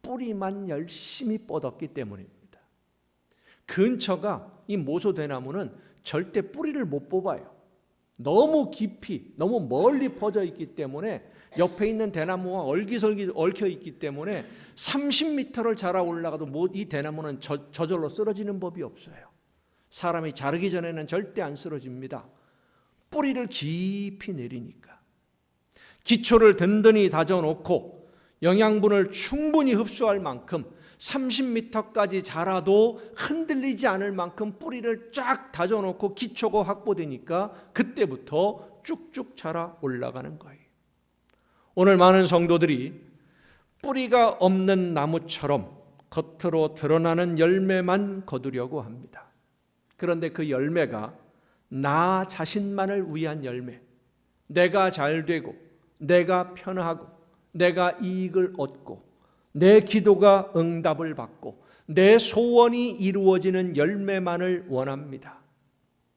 뿌리만 열심히 뻗었기 때문입니다. 근처가 이 모소대나무는 절대 뿌리를 못 뽑아요. 너무 깊이, 너무 멀리 퍼져 있기 때문에 옆에 있는 대나무와 얼기설기 얽혀 있기 때문에 30m를 자라 올라가도 이 대나무는 저절로 쓰러지는 법이 없어요. 사람이 자르기 전에는 절대 안 쓰러집니다. 뿌리를 깊이 내리니까. 기초를 든든히 다져놓고 영양분을 충분히 흡수할 만큼 30m까지 자라도 흔들리지 않을 만큼 뿌리를 쫙 다져놓고 기초가 확보되니까 그때부터 쭉쭉 자라 올라가는 거예요. 오늘 많은 성도들이 뿌리가 없는 나무처럼 겉으로 드러나는 열매만 거두려고 합니다. 그런데 그 열매가 나 자신만을 위한 열매, 내가 잘되고 내가 편하고 내가 이익을 얻고 내 기도가 응답을 받고 내 소원이 이루어지는 열매만을 원합니다.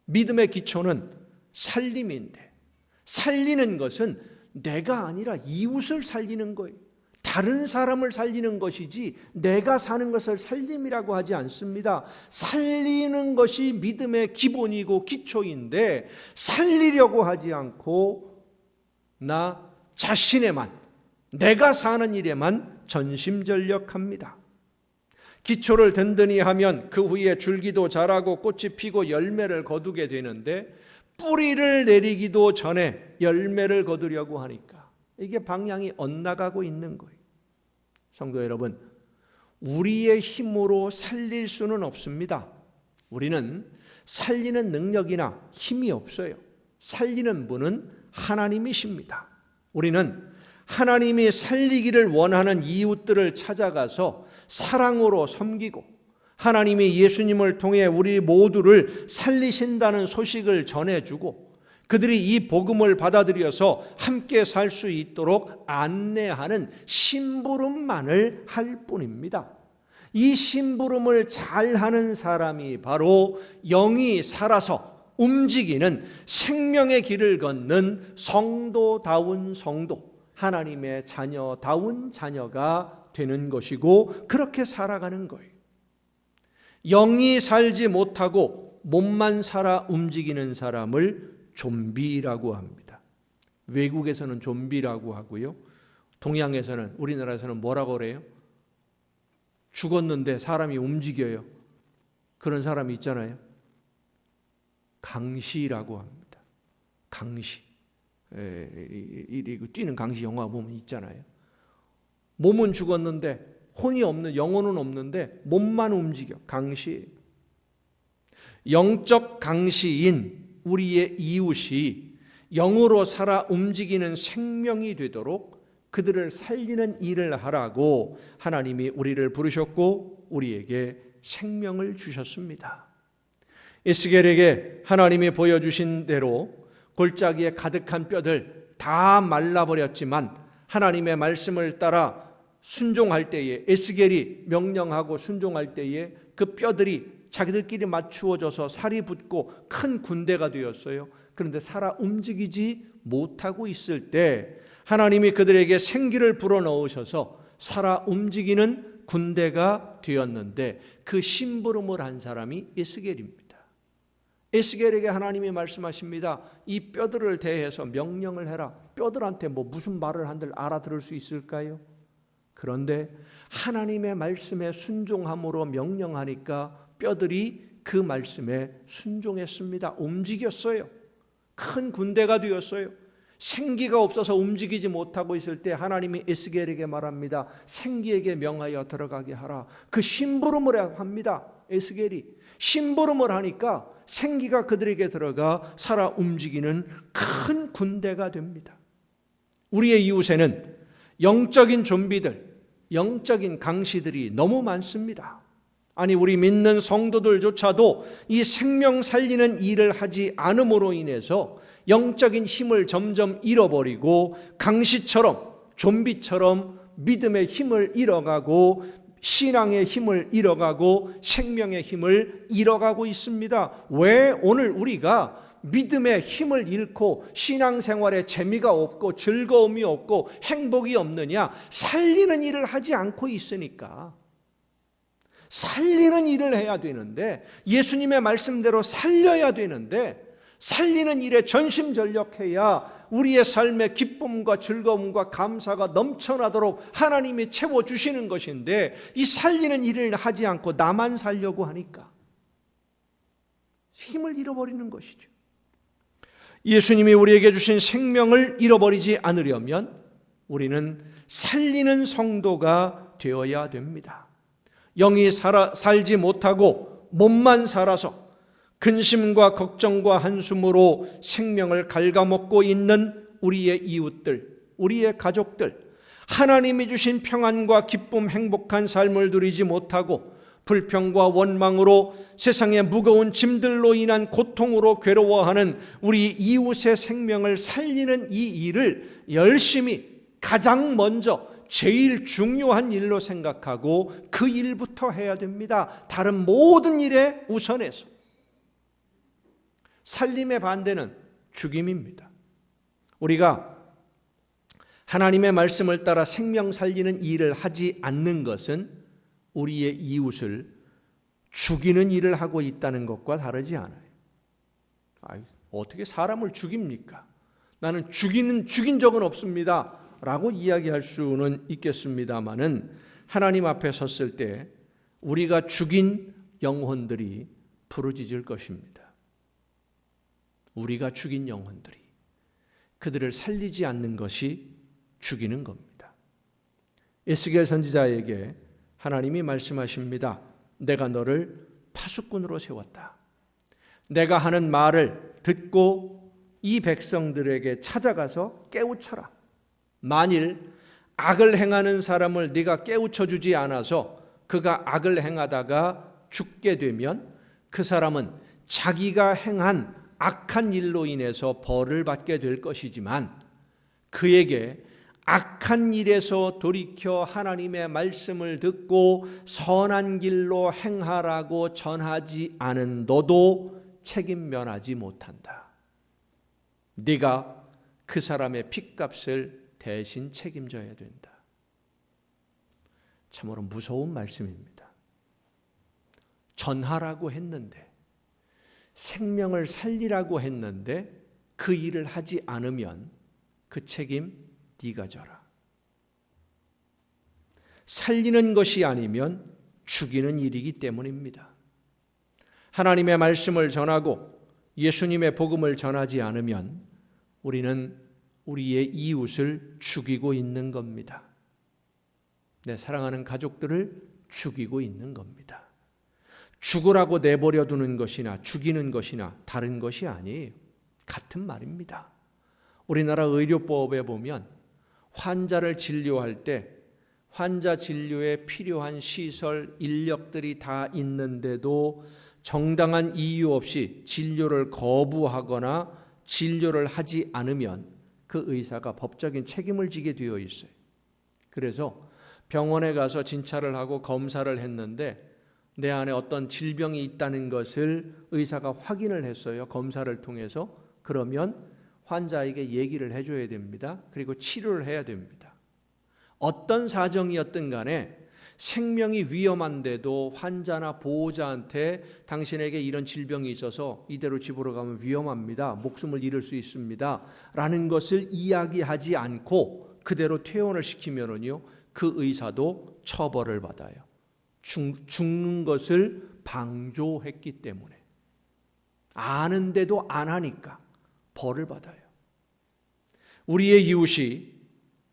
믿음의 기초는 살림인데, 살리는 것은 내가 아니라 이웃을 살리는 거예요. 다른 사람을 살리는 것이지 내가 사는 것을 살림이라고 하지 않습니다. 살리는 것이 믿음의 기본이고 기초인데 살리려고 하지 않고 나 자신에만, 내가 사는 일에만 전심전력합니다. 기초를 든든히 하면 그 후에 줄기도 자라고 꽃이 피고 열매를 거두게 되는데 뿌리를 내리기도 전에 열매를 거두려고 하니까 이게 방향이 엇나가고 있는 거예요. 성도 여러분, 우리의 힘으로 살릴 수는 없습니다. 우리는 살리는 능력이나 힘이 없어요. 살리는 분은 하나님이십니다. 우리는 하나님이 살리기를 원하는 이웃들을 찾아가서 사랑으로 섬기고 하나님이 예수님을 통해 우리 모두를 살리신다는 소식을 전해주고 그들이 이 복음을 받아들여서 함께 살 수 있도록 안내하는 심부름만을 할 뿐입니다. 이 심부름을 잘하는 사람이 바로 영이 살아서 움직이는 생명의 길을 걷는 성도다운 성도, 하나님의 자녀다운 자녀가 되는 것이고 그렇게 살아가는 거예요. 영이 살지 못하고 몸만 살아 움직이는 사람을 좀비라고 합니다. 외국에서는 좀비라고 하고요. 동양에서는, 우리나라에서는 뭐라고 그래요? 죽었는데 사람이 움직여요. 그런 사람이 있잖아요. 강시라고 합니다. 강시. 뛰는 강시 영화 보면 있잖아요. 몸은 죽었는데 혼이 없는, 영혼은 없는데 몸만 움직여. 강시. 영적 강시인 우리의 이웃이 영으로 살아 움직이는 생명이 되도록 그들을 살리는 일을 하라고 하나님이 우리를 부르셨고 우리에게 생명을 주셨습니다. 에스겔에게 하나님이 보여주신 대로 골짜기에 가득한 뼈들 다 말라버렸지만 하나님의 말씀을 따라 순종할 때에, 에스겔이 명령하고 순종할 때에 그 뼈들이 자기들끼리 맞추어져서 살이 붙고 큰 군대가 되었어요. 그런데 살아 움직이지 못하고 있을 때 하나님이 그들에게 생기를 불어넣으셔서 살아 움직이는 군대가 되었는데 그 심부름을 한 사람이 에스겔입니다. 에스겔에게 하나님이 말씀하십니다. 이 뼈들을 대해서 명령을 해라. 뼈들한테 무슨 말을 한들 알아들을 수 있을까요? 그런데 하나님의 말씀에 순종함으로 명령하니까 뼈들이 그 말씀에 순종했습니다. 움직였어요. 큰 군대가 되었어요. 생기가 없어서 움직이지 못하고 있을 때 하나님이 에스겔에게 말합니다. 생기에게 명하여 들어가게 하라. 그 심부름을 합니다. 에스겔이 심부름을 하니까 생기가 그들에게 들어가 살아 움직이는 큰 군대가 됩니다. 우리의 이웃에는 영적인 좀비들, 영적인 강시들이 너무 많습니다. 아니, 우리 믿는 성도들조차도 이 생명 살리는 일을 하지 않음으로 인해서 영적인 힘을 점점 잃어버리고 강시처럼, 좀비처럼 믿음의 힘을 잃어가고 신앙의 힘을 잃어가고 생명의 힘을 잃어가고 있습니다. 왜 오늘 우리가 믿음의 힘을 잃고 신앙생활에 재미가 없고 즐거움이 없고 행복이 없느냐? 살리는 일을 하지 않고 있으니까. 살리는 일을 해야 되는데, 예수님의 말씀대로 살려야 되는데, 살리는 일에 전심전력해야 우리의 삶의 기쁨과 즐거움과 감사가 넘쳐나도록 하나님이 채워주시는 것인데, 이 살리는 일을 하지 않고 나만 살려고 하니까 힘을 잃어버리는 것이죠. 예수님이 우리에게 주신 생명을 잃어버리지 않으려면 우리는 살리는 성도가 되어야 됩니다. 영이 살지 못하고 몸만 살아서 근심과 걱정과 한숨으로 생명을 갉아먹고 있는 우리의 이웃들, 우리의 가족들, 하나님이 주신 평안과 기쁨, 행복한 삶을 누리지 못하고 불평과 원망으로 세상의 무거운 짐들로 인한 고통으로 괴로워하는 우리 이웃의 생명을 살리는 이 일을 열심히 가장 먼저 제일 중요한 일로 생각하고 그 일부터 해야 됩니다. 다른 모든 일에 우선해서. 살림의 반대는 죽임입니다. 우리가 하나님의 말씀을 따라 생명 살리는 일을 하지 않는 것은 우리의 이웃을 죽이는 일을 하고 있다는 것과 다르지 않아요. 어떻게 사람을 죽입니까? 나는 죽인 적은 없습니다 라고 이야기할 수는 있겠습니다마는 하나님 앞에 섰을 때 우리가 죽인 영혼들이 부르짖을 것입니다. 우리가 죽인 영혼들이, 그들을 살리지 않는 것이 죽이는 겁니다. 에스겔 선지자에게 하나님이 말씀하십니다. 내가 너를 파수꾼으로 세웠다. 내가 하는 말을 듣고 이 백성들에게 찾아가서 깨우쳐라. 만일 악을 행하는 사람을 네가 깨우쳐주지 않아서 그가 악을 행하다가 죽게 되면 그 사람은 자기가 행한 악한 일로 인해서 벌을 받게 될 것이지만, 그에게 악한 일에서 돌이켜 하나님의 말씀을 듣고 선한 길로 행하라고 전하지 않은 너도 책임 면하지 못한다. 네가 그 사람의 핏값을 대신 책임져야 된다. 참으로 무서운 말씀입니다. 전하라고 했는데, 생명을 살리라고 했는데 그 일을 하지 않으면 그 책임 네가 져라. 살리는 것이 아니면 죽이는 일이기 때문입니다. 하나님의 말씀을 전하고 예수님의 복음을 전하지 않으면 우리는 우리의 이웃을 죽이고 있는 겁니다. 내 사랑하는 가족들을 죽이고 있는 겁니다. 죽으라고 내버려 두는 것이나 죽이는 것이나 다른 것이 아니에요. 같은 말입니다. 우리나라 의료법에 보면 환자를 진료할 때 환자 진료에 필요한 시설, 인력들이 다 있는데도 정당한 이유 없이 진료를 거부하거나 진료를 하지 않으면 그 의사가 법적인 책임을 지게 되어 있어요. 그래서 병원에 가서 진찰을 하고 검사를 했는데 내 안에 어떤 질병이 있다는 것을 의사가 확인을 했어요. 검사를 통해서. 그러면 환자에게 얘기를 해줘야 됩니다. 그리고 치료를 해야 됩니다. 어떤 사정이었든 간에 생명이 위험한데도 환자나 보호자한테 당신에게 이런 질병이 있어서 이대로 집으로 가면 위험합니다. 목숨을 잃을 수 있습니다. 라는 것을 이야기하지 않고 그대로 퇴원을 시키면은요, 그 의사도 처벌을 받아요. 죽는 것을 방조했기 때문에. 아는데도 안 하니까 벌을 받아요. 우리의 이웃이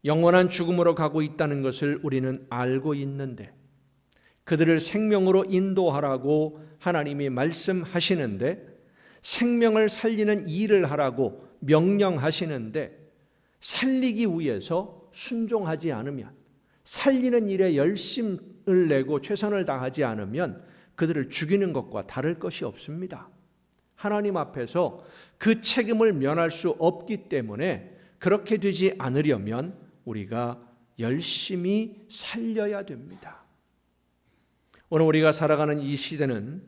영원한 죽음으로 가고 있다는 것을 우리는 알고 있는데 그들을 생명으로 인도하라고 하나님이 말씀하시는데, 생명을 살리는 일을 하라고 명령하시는데 살리기 위해서 순종하지 않으면, 살리는 일에 열심을 내고 최선을 다하지 않으면 그들을 죽이는 것과 다를 것이 없습니다. 하나님 앞에서 그 책임을 면할 수 없기 때문에 그렇게 되지 않으려면 우리가 열심히 살려야 됩니다. 오늘 우리가 살아가는 이 시대는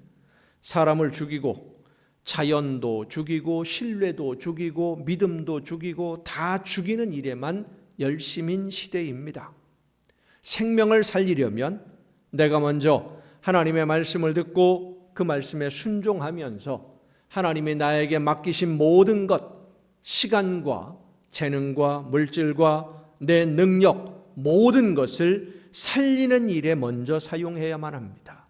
사람을 죽이고 자연도 죽이고 신뢰도 죽이고 믿음도 죽이고 다 죽이는 일에만 열심인 시대입니다. 생명을 살리려면 내가 먼저 하나님의 말씀을 듣고 그 말씀에 순종하면서 하나님이 나에게 맡기신 모든 것, 시간과 재능과 물질과 내 능력, 모든 것을 살리는 일에 먼저 사용해야만 합니다.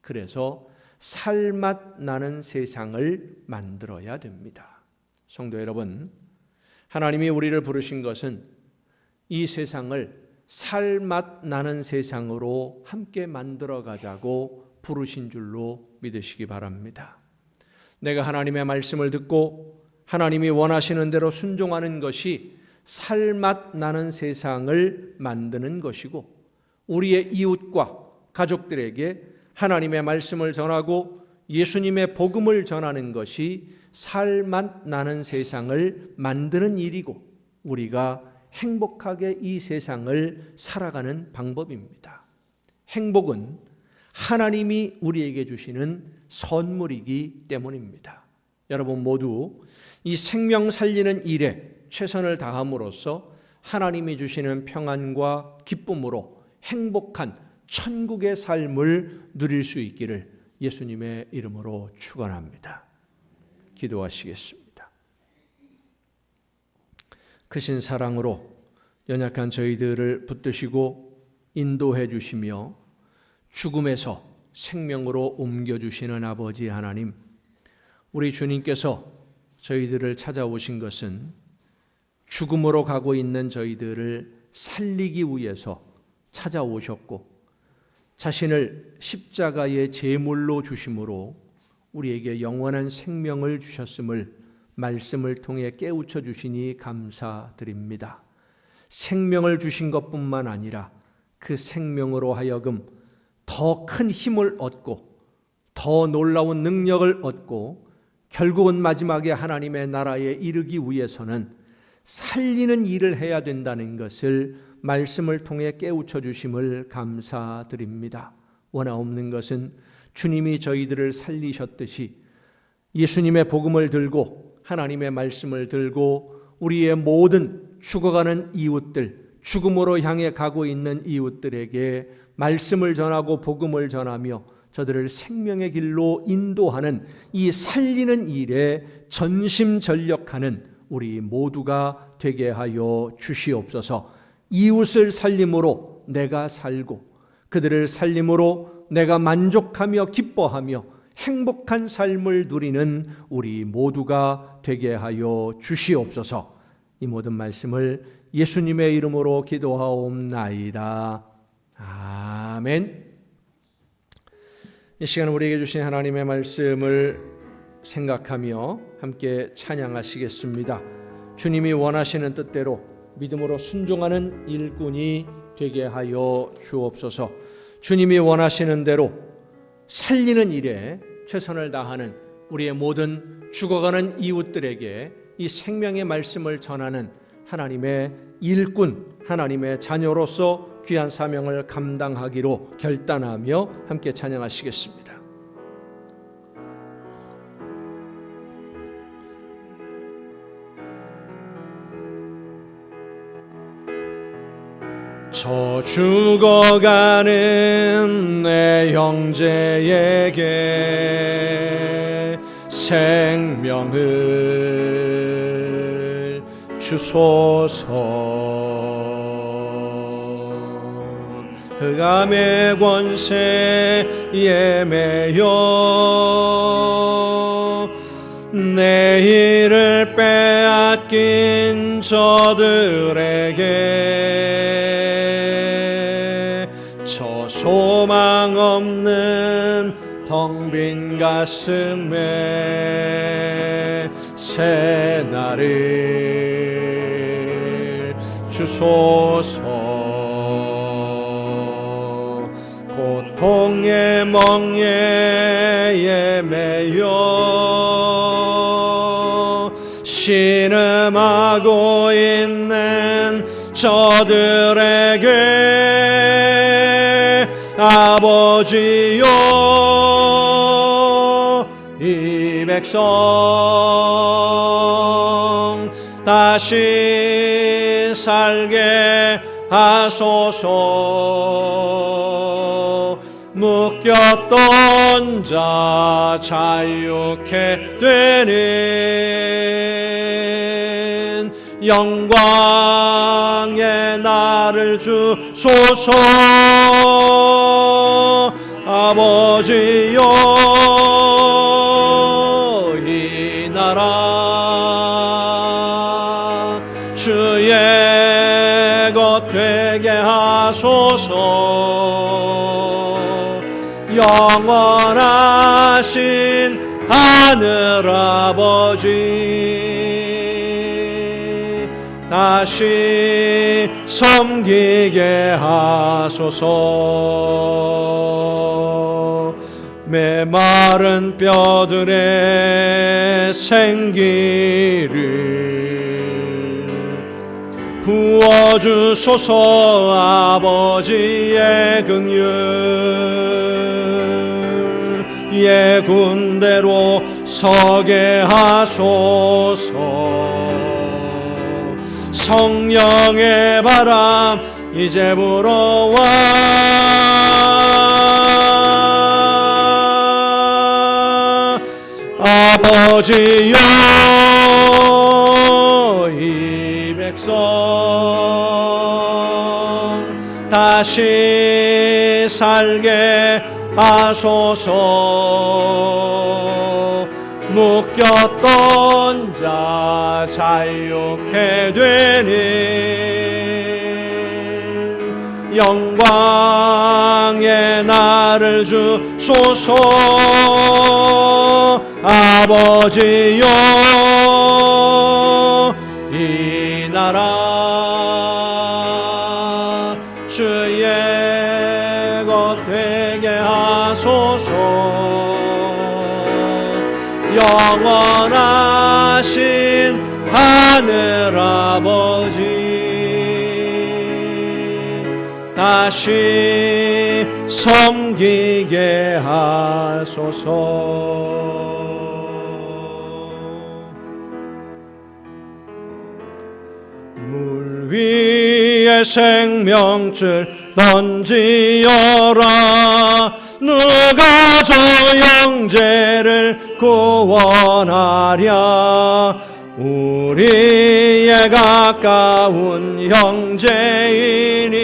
그래서 살맛 나는 세상을 만들어야 됩니다. 성도 여러분, 하나님이 우리를 부르신 것은 이 세상을 살맛 나는 세상으로 함께 만들어 가자고 부르신 줄로 믿으시기 바랍니다. 내가 하나님의 말씀을 듣고 하나님이 원하시는 대로 순종하는 것이 살맛 나는 세상을 만드는 것이고, 우리의 이웃과 가족들에게 하나님의 말씀을 전하고 예수님의 복음을 전하는 것이 살맛 나는 세상을 만드는 일이고, 우리가 행복하게 이 세상을 살아가는 방법입니다. 행복은 하나님이 우리에게 주시는 선물이기 때문입니다. 여러분 모두 이 생명 살리는 일에 최선을 다함으로써 하나님이 주시는 평안과 기쁨으로 행복한 천국의 삶을 누릴 수 있기를 예수님의 이름으로 축원합니다. 기도하시겠습니다. 크신 사랑으로 연약한 저희들을 붙드시고 인도해 주시며 죽음에서 생명으로 옮겨주시는 아버지 하나님, 우리 주님께서 저희들을 찾아오신 것은 죽음으로 가고 있는 저희들을 살리기 위해서 찾아오셨고, 자신을 십자가의 제물로 주심으로 우리에게 영원한 생명을 주셨음을 말씀을 통해 깨우쳐 주시니 감사드립니다. 생명을 주신 것뿐만 아니라 그 생명으로 하여금 더 큰 힘을 얻고 더 놀라운 능력을 얻고 결국은 마지막에 하나님의 나라에 이르기 위해서는 살리는 일을 해야 된다는 것을 말씀을 통해 깨우쳐 주심을 감사드립니다. 원하옵는 것은 주님이 저희들을 살리셨듯이 예수님의 복음을 들고 하나님의 말씀을 들고 우리의 모든 죽어가는 이웃들, 죽음으로 향해 가고 있는 이웃들에게 말씀을 전하고 복음을 전하며 저들을 생명의 길로 인도하는 이 살리는 일에 전심전력하는 우리 모두가 되게 하여 주시옵소서. 이웃을 살림으로 내가 살고 그들을 살림으로 내가 만족하며 기뻐하며 행복한 삶을 누리는 우리 모두가 되게 하여 주시옵소서. 이 모든 말씀을 예수님의 이름으로 기도하옵나이다. 아멘. 이 시간 우리에게 주신 하나님의 말씀을 생각하며 함께 찬양하시겠습니다. 주님이 원하시는 뜻대로 믿음으로 순종하는 일꾼이 되게 하여 주옵소서. 주님이 원하시는 대로 살리는 일에 최선을 다하는 우리의 모든 죽어가는 이웃들에게 이 생명의 말씀을 전하는 하나님의 일꾼, 하나님의 자녀로서 귀한 사명을 감당하기로 결단하며 함께 찬양하시겠습니다. 저 죽어가는 내 형제에게 생명을 주소서. 흑암의 권세에 매여 내일을 빼앗긴 저들에게 저 소망 없는 텅 빈 가슴에 새 날을 주소서. 고통의 멍에에 매여 신음하고 있는 저들에게 아버지여, 이 백성 다시 살게 하소서.
묶였던 자 자유케 되는 영광의 나를 주소서. 아버지여, 이 나라 주의 것 되게 하소서. 영원하신 하늘아버지, 다시 섬기게 하소서. 메마른 뼈들의 생기를 부어주소서. 아버지의 긍휼 예군대로 서게 하소서. 성령의 바람 이제 불어와 아버지여, 이 백성 다시 살게 하소서. 묶였던 자 자유케 되는 영광의 나를 주소서. 아버지여, 이 나라 주의 것 되게 하소서. 영원하신 하늘아버지, 다시 섬기게 하소서. 물 위에 생명줄 던지어라. 누가 저 형제를 구원하랴. 우리의 가까운 형제이니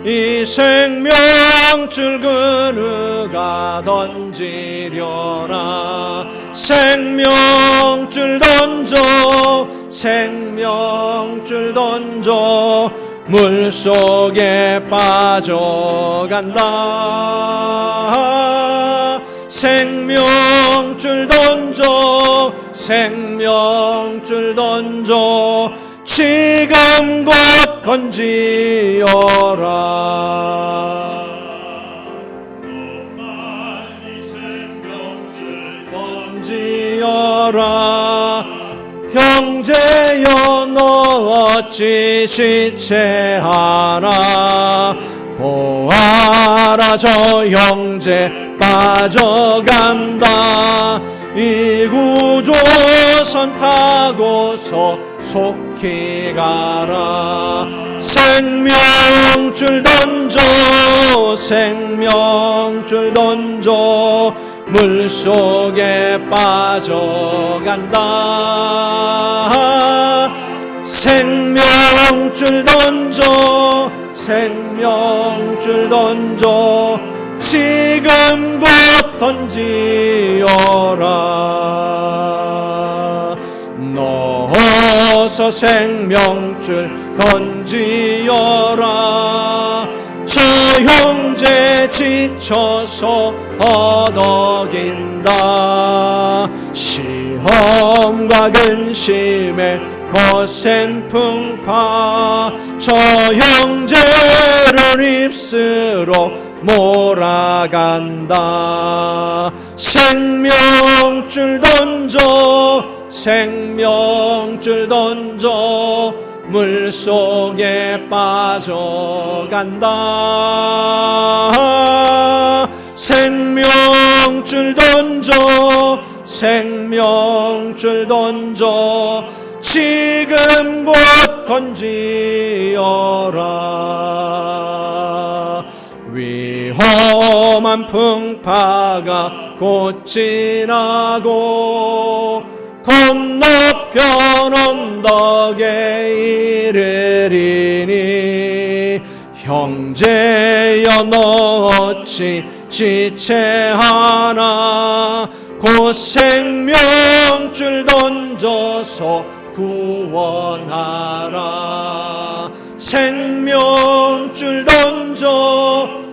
이 생명줄 그누가 던지려나. 생명줄 던져, 생명줄 던져, 물속에 빠져간다. 생명줄 던져, 생명줄 던져, 지금 곧 건지어라. 생명줄 건지어라. 형제여, 너 어찌 지체하나. 보아라, 저 형제 빠져간다. 이 구조선 타고서 속히 가라. 생명줄 던져, 생명줄 던져, 물속에 빠져간다. 생명줄 던져, 생명줄 던져, 지금 곧 던지어라. 넣어서 생명줄 던지어라. 저 형제 지쳐서 허덕인다. 시험과 근심에 거센 풍파, 저 형제를 입스로 몰아간다. 생명줄 던져, 생명줄 던져, 물속에 빠져간다. 생명줄 던져, 생명줄 던져, 지금 곧 건지어라. 위험한 험한 풍파가 곧 지나고 건너편 언덕에 이르리니 형제여 너 어찌 지체하나 곧 생명줄 던져서 구원하라. 생명줄 던져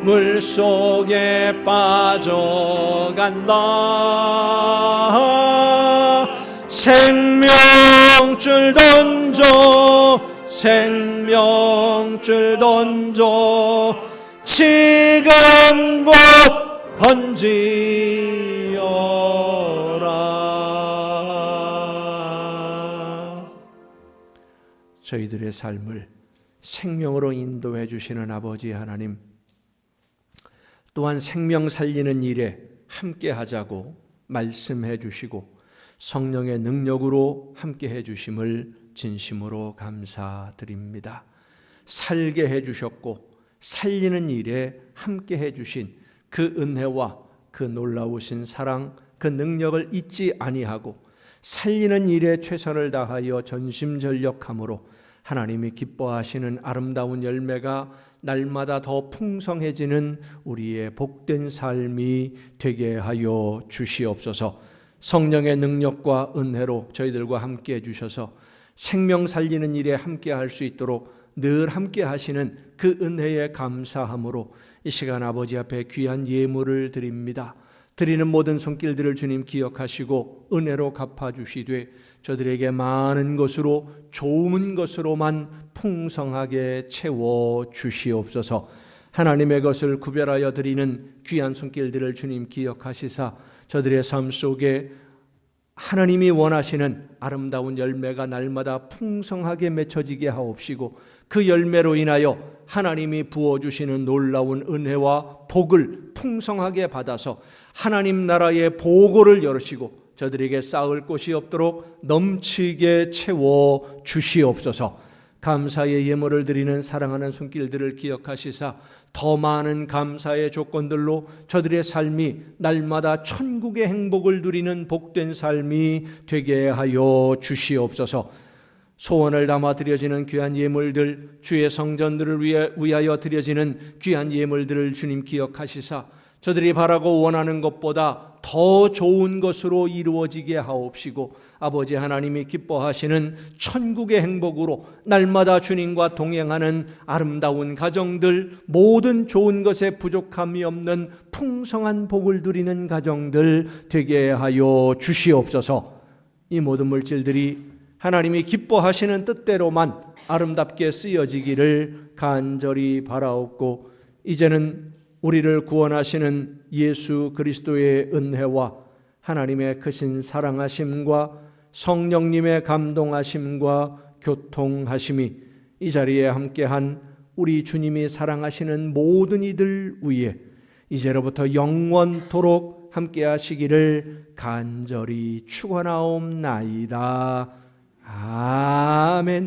물속에 빠져간다. 생명줄 던져 지금 곧 건지어라.
저희들의 삶을 생명으로 인도해 주시는 아버지 하나님, 또한 생명 살리는 일에 함께 하자고 말씀해 주시고 성령의 능력으로 함께 해 주심을 진심으로 감사드립니다. 살게 해 주셨고 살리는 일에 함께 해 주신 그 은혜와 그 놀라우신 사랑, 그 능력을 잊지 아니하고 살리는 일에 최선을 다하여 전심전력함으로 하나님이 기뻐하시는 아름다운 열매가 날마다 더 풍성해지는 우리의 복된 삶이 되게 하여 주시옵소서. 성령의 능력과 은혜로 저희들과 함께 해주셔서 생명 살리는 일에 함께 할 수 있도록 늘 함께 하시는 그 은혜에 감사함으로 이 시간 아버지 앞에 귀한 예물을 드립니다. 드리는 모든 손길들을 주님 기억하시고 은혜로 갚아주시되 저들에게 많은 것으로 좋은 것으로만 풍성하게 채워 주시옵소서. 하나님의 것을 구별하여 드리는 귀한 손길들을 주님 기억하시사 저들의 삶 속에 하나님이 원하시는 아름다운 열매가 날마다 풍성하게 맺혀지게 하옵시고 그 열매로 인하여 하나님이 부어주시는 놀라운 은혜와 복을 풍성하게 받아서 하나님 나라의 보고를 열으시고 저들에게 쌓을 곳이 없도록 넘치게 채워 주시옵소서. 감사의 예물을 드리는 사랑하는 손길들을 기억하시사 더 많은 감사의 조건들로 저들의 삶이 날마다 천국의 행복을 누리는 복된 삶이 되게 하여 주시옵소서. 소원을 담아 드려지는 귀한 예물들, 주의 성전들을 위하여 드려지는 귀한 예물들을 주님 기억하시사 저들이 바라고 원하는 것보다 더 좋은 것으로 이루어지게 하옵시고 아버지 하나님이 기뻐하시는 천국의 행복으로 날마다 주님과 동행하는 아름다운 가정들, 모든 좋은 것에 부족함이 없는 풍성한 복을 누리는 가정들 되게 하여 주시옵소서. 이 모든 물질들이 하나님이 기뻐하시는 뜻대로만 아름답게 쓰여지기를 간절히 바라옵고 이제는 우리를 구원하시는 예수 그리스도의 은혜와 하나님의 크신 사랑하심과 성령님의 감동하심과 교통하심이 이 자리에 함께한 우리 주님이 사랑하시는 모든 이들 위에 이제로부터 영원토록 함께하시기를 간절히 축원하옵나이다. 아멘.